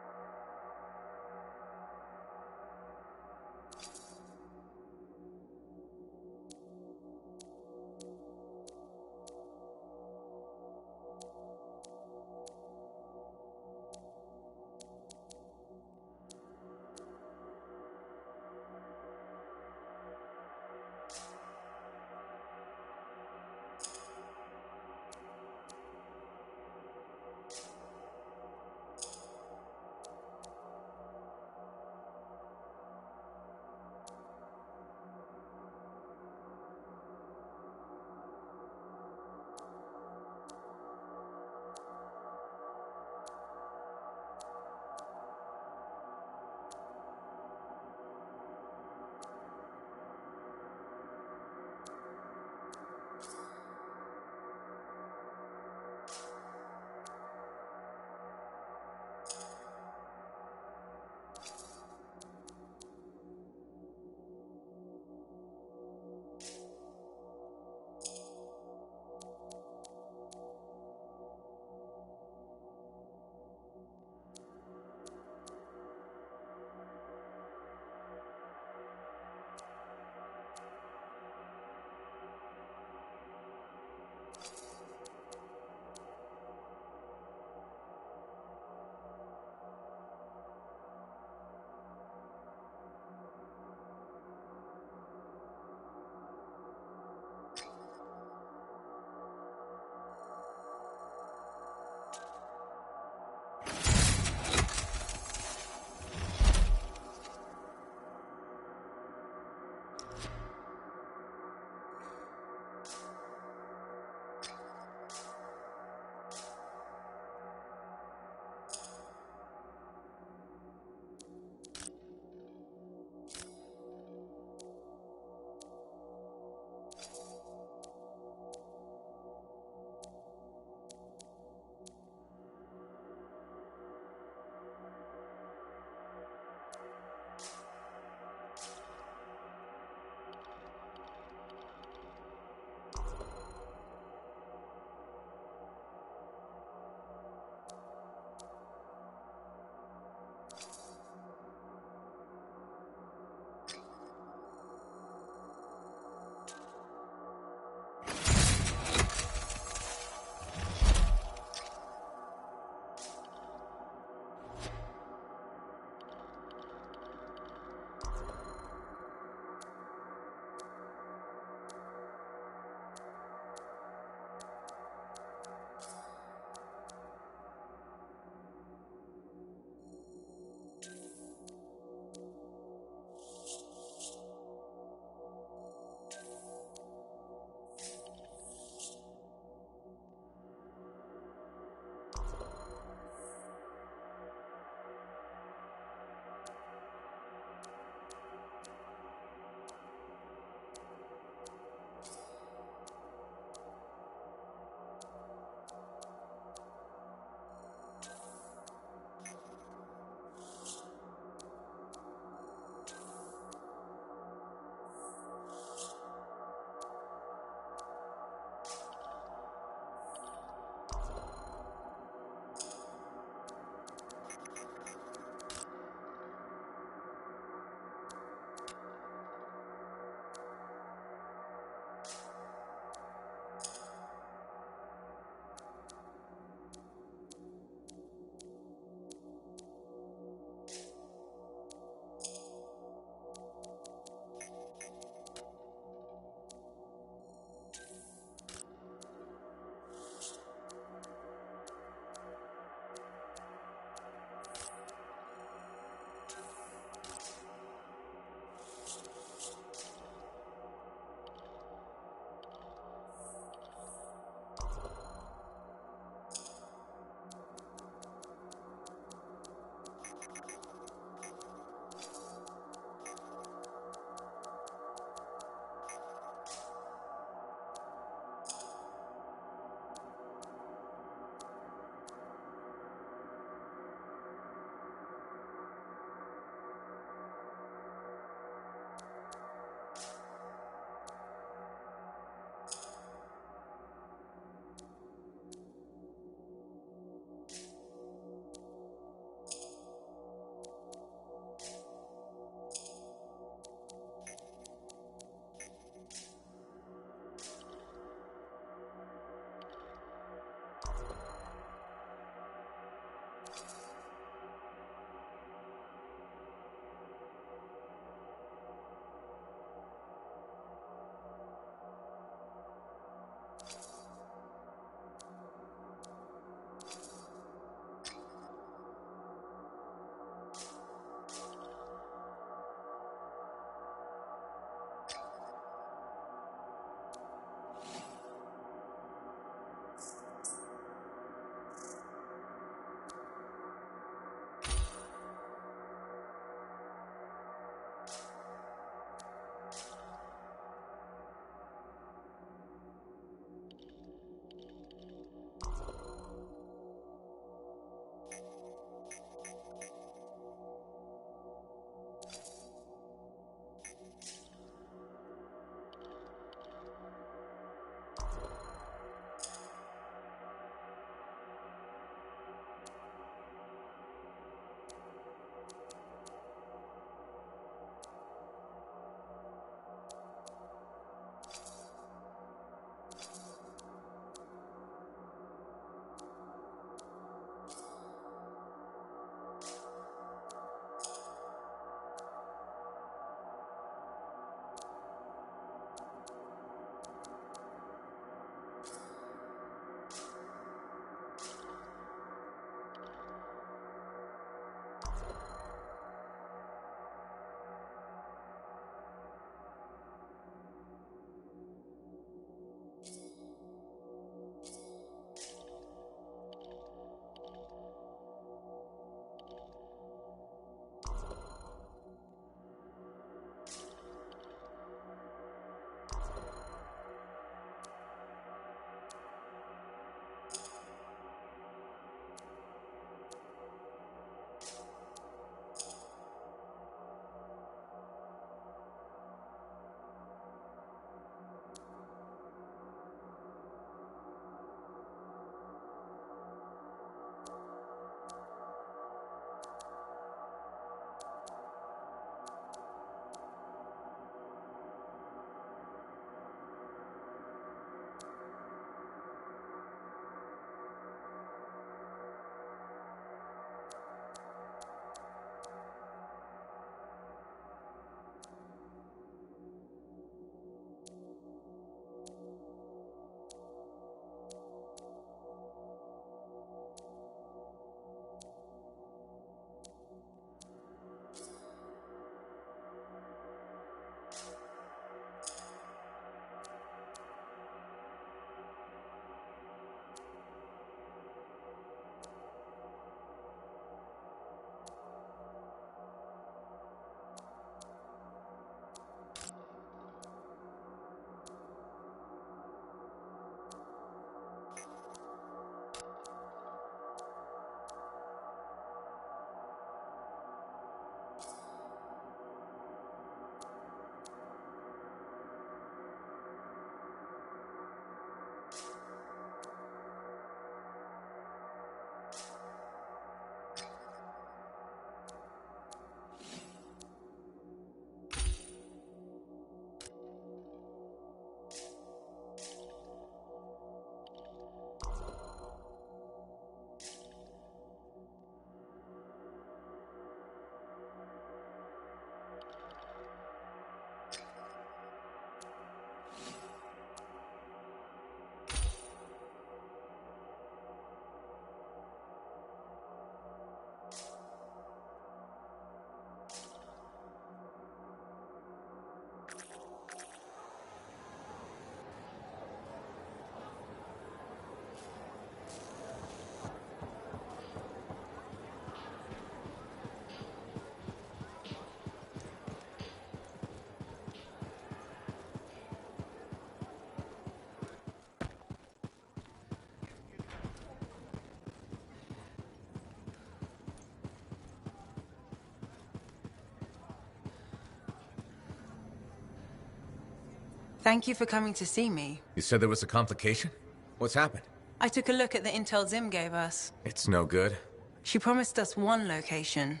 Thank you for coming to see me. You said there was a complication? What's happened? I took a look at the intel Zim gave us. It's no good. She promised us 1 location.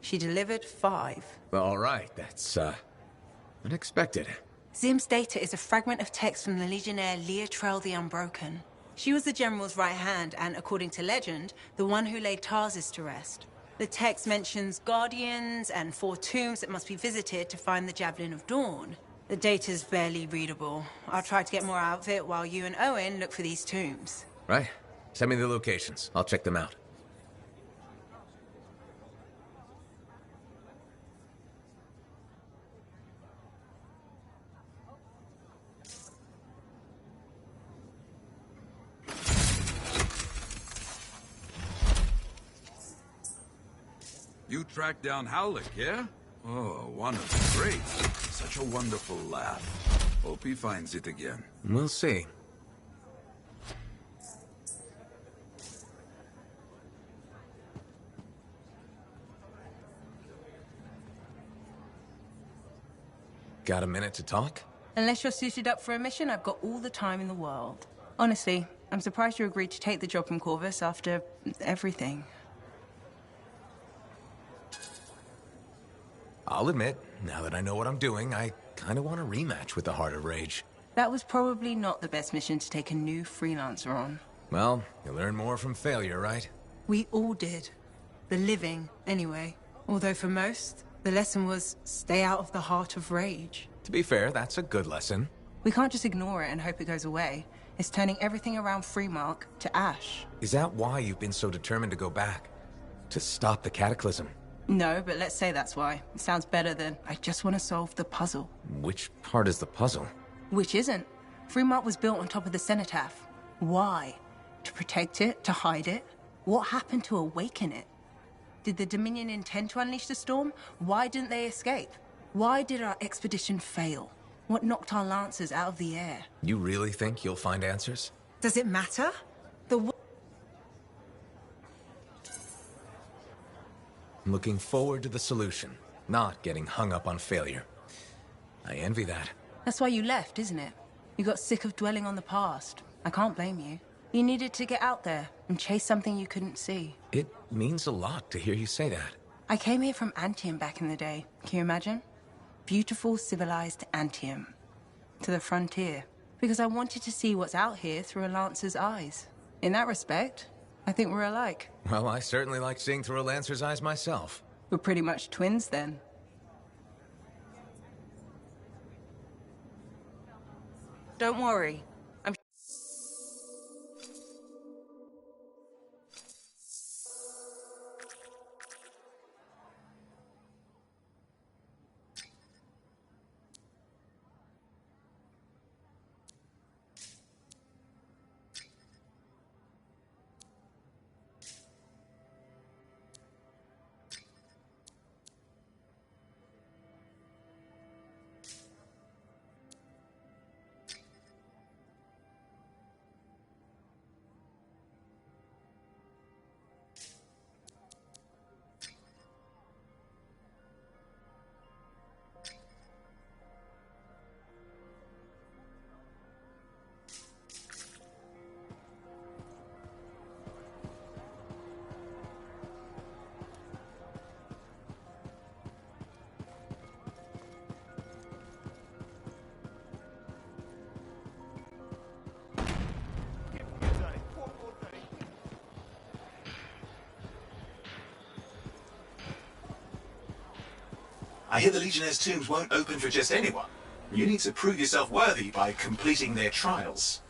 She delivered 5. Well, all right, that's, unexpected. Zim's data is a fragment of text from the Legionnaire Leotrel the Unbroken. She was the General's right hand and, according to legend, the one who laid Tarsus to rest. The text mentions guardians and 4 tombs that must be visited to find the Javelin of Dawn. The data's barely readable. I'll try to get more out of it while you and Owen look for these tombs. Right. Send me the locations. I'll check them out. You tracked down Howlick, yeah? Oh, one of the greats. Such a wonderful laugh. Hope he finds it again. We'll see. Got a minute to talk? Unless you're suited up for a mission, I've got all the time in the world. Honestly, I'm surprised you agreed to take the job from Corvus after everything. I'll admit, now that I know what I'm doing, I kind of want a rematch with the Heart of Rage. That was probably not the best mission to take a new freelancer on. Well, you learn more from failure, right? We all did. The living, anyway. Although for most, the lesson was stay out of the Heart of Rage. To be fair, that's a good lesson. We can't just ignore it and hope it goes away. It's turning everything around Freemark to ash. Is that why you've been so determined to go back? To stop the Cataclysm? No, but let's say that's why. It sounds better than, I just want to solve the puzzle. Which part is the puzzle? Which isn't. Freemark was built on top of the Cenotaph. Why? To protect it? To hide it? What happened to awaken it? Did the Dominion intend to unleash the storm? Why didn't they escape? Why did our expedition fail? What knocked our lancers out of the air? You really think you'll find answers? Does it matter? I'm looking forward to the solution, not getting hung up on failure. I envy that. That's why you left, isn't it? You got sick of dwelling on the past. I can't blame you. You needed to get out there and chase something you couldn't see. It means a lot to hear you say that. I came here from Anthem back in the day. Can you imagine? Beautiful, civilized Anthem. To the frontier. Because I wanted to see what's out here through a Lancer's eyes. In that respect, I think we're alike. Well, I certainly like seeing through a Lancer's eyes myself. We're pretty much twins then. Don't worry. I hear the Legionnaire's tombs won't open for just anyone. You need to prove yourself worthy by completing their trials.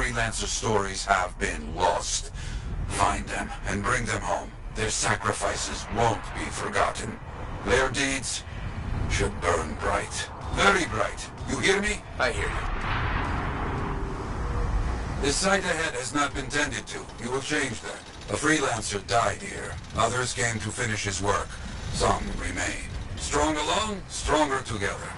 freelancer stories have been lost. Find them and bring them home. Their sacrifices won't be forgotten. Their deeds should burn bright. Very bright. You hear me? I hear you. The site ahead has not been tended to. You will change that. A freelancer died here. Others came to finish his work. Some remain. Strong alone, stronger together.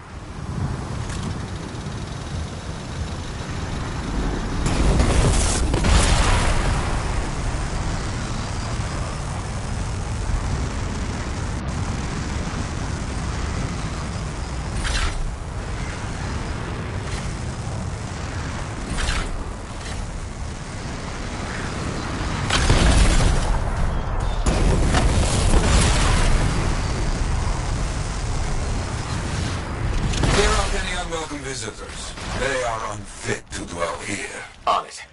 Visitors. They are unfit to dwell here. On it.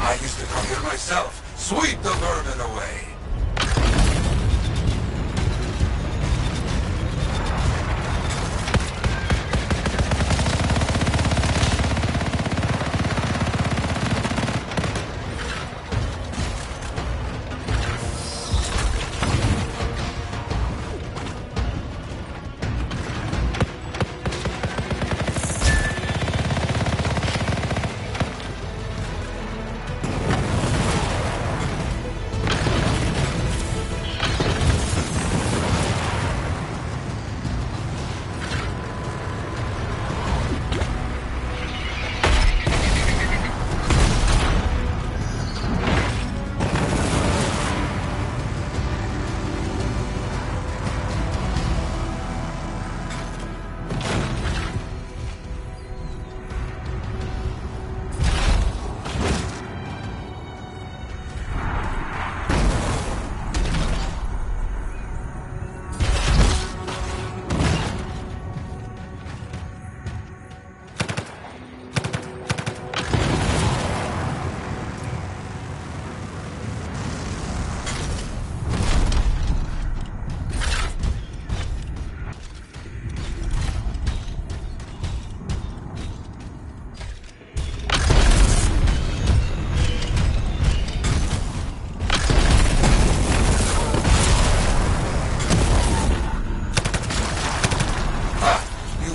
I used to come here myself. Sweep the vermin away.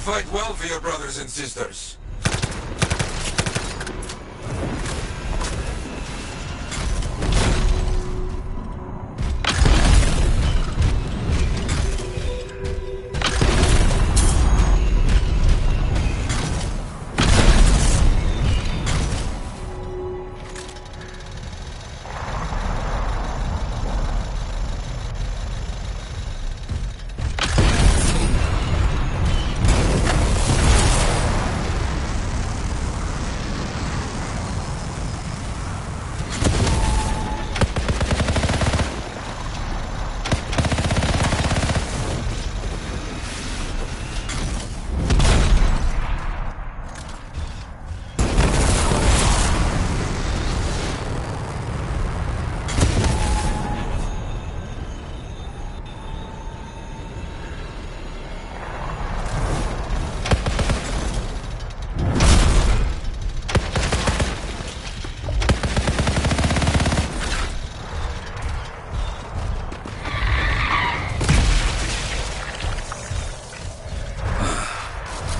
Fight well for your brothers and sisters.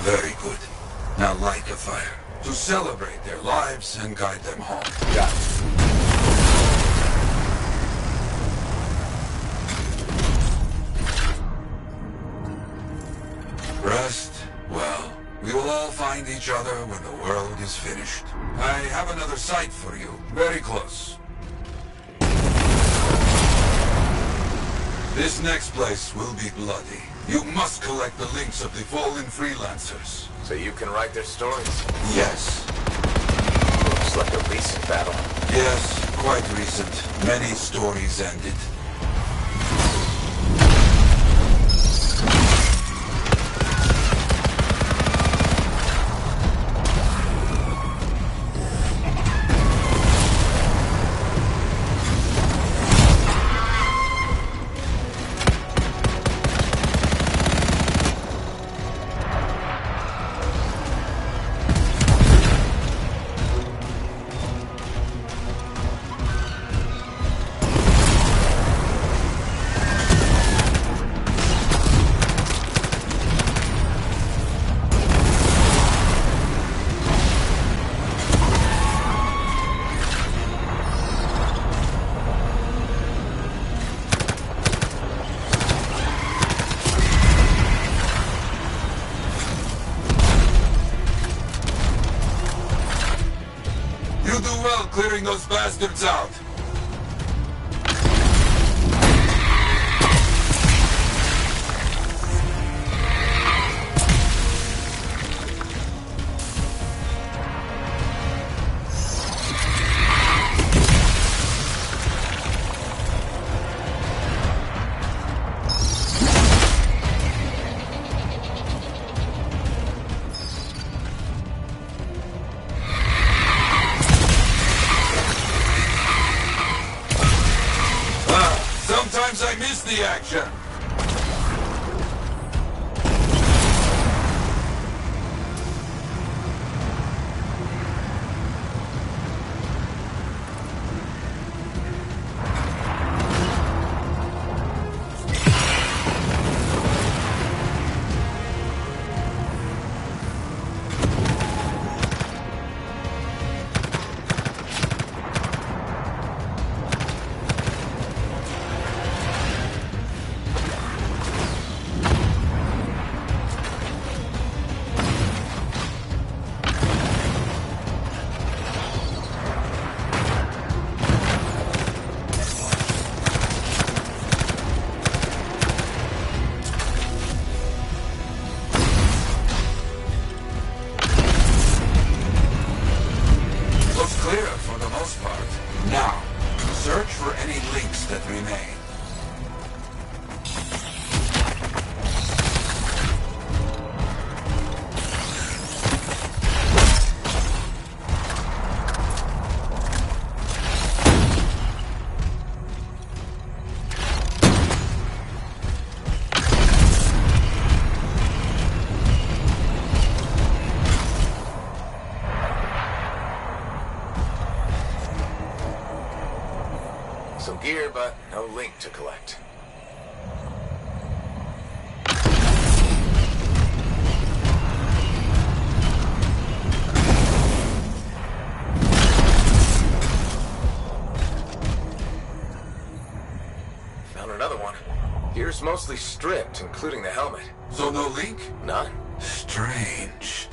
Very good. Now light a fire to celebrate their lives and guide them home. Got it. Rest. Well, we will all find each other when the world is finished. I have another site for you, very close. This next place will be bloody. You must collect the links of the fallen freelancers. So you can write their stories? Yes. Looks like a recent battle. Yes, quite recent. Many stories ended. You do well clearing those bastards out. Sometimes I miss the action. Some gear, but no link to collect. Found another one. Gear's mostly stripped, including the helmet. So no link? None. Strange.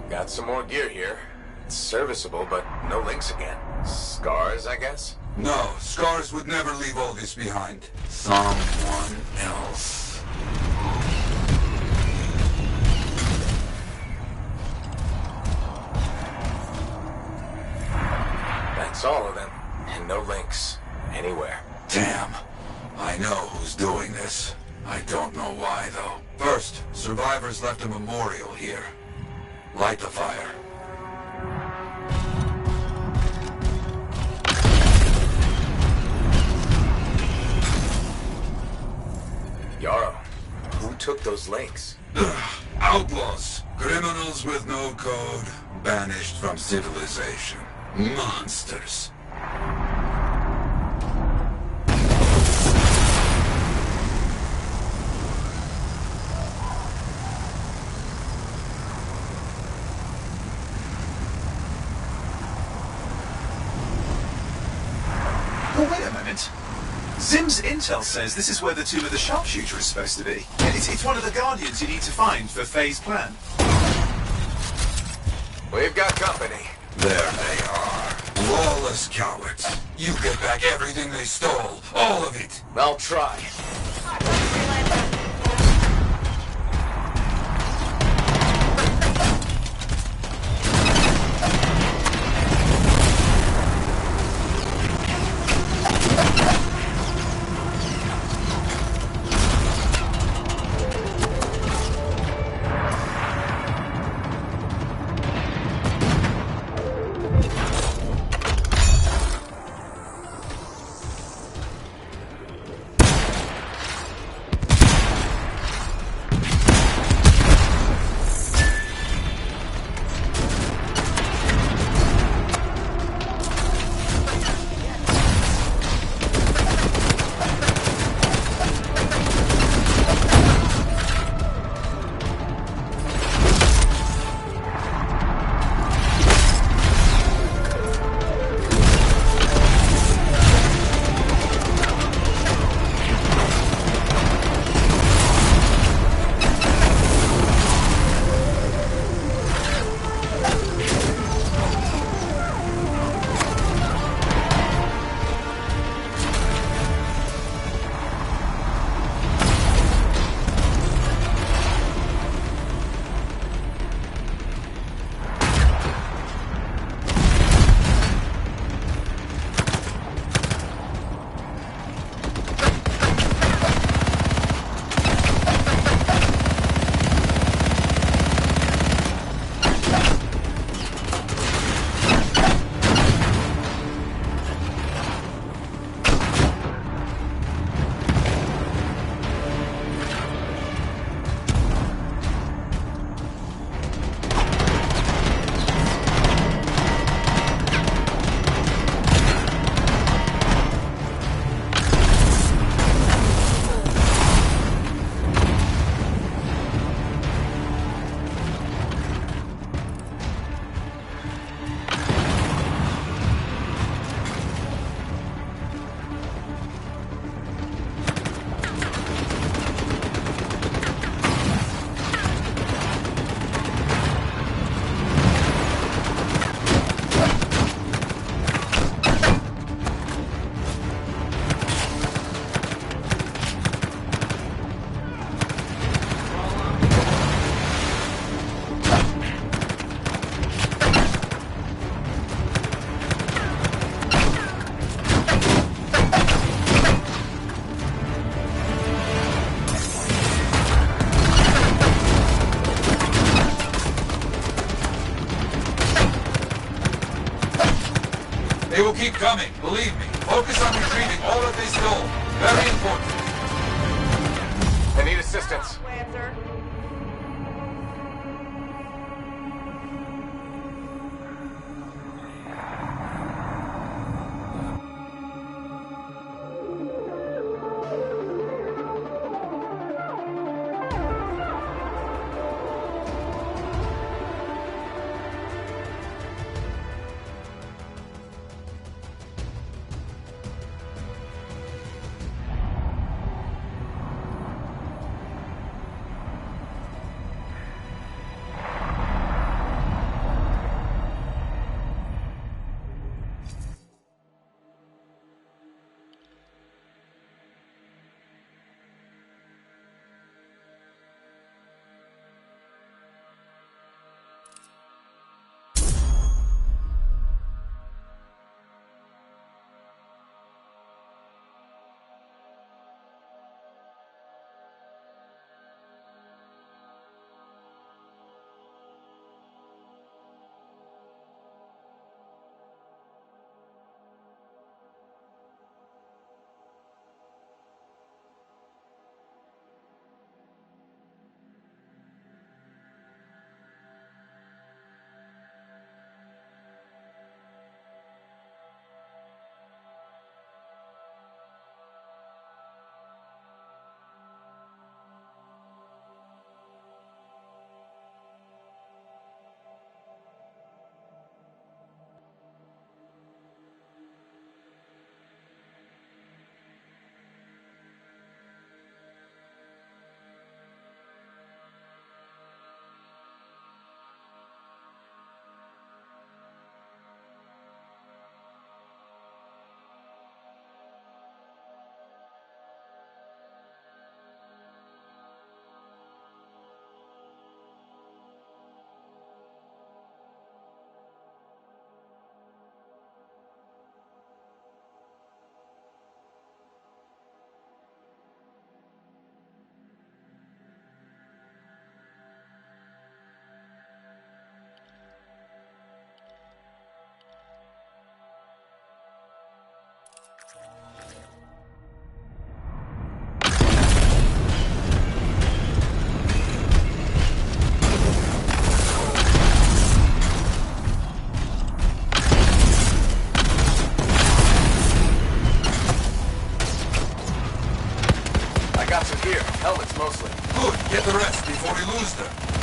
Got some more gear here. It's serviceable, but no links again. Scars, I guess? No, Scars would never leave all this behind. Someone else. That's all of them. And no links. Anywhere. Damn. I know who's doing this. I don't know why, though. First, survivors left a memorial here. Light the fire. Yarrow, who took those links? Outlaws. Criminals with no code. Banished from civilization. Monsters. Oh, wait a moment. Zim's intel says this is where the tomb of the sharpshooter is supposed to be. It's one of the Guardians you need to find for Faye's plan. We've got company. There they are. Lawless cowards. You get back everything they stole. All of it. I'll try. They will keep coming, believe me. Focus on retrieving all that they stole. Very important. I need assistance. Got some here. Helmets mostly. Good. Get the rest before we lose them.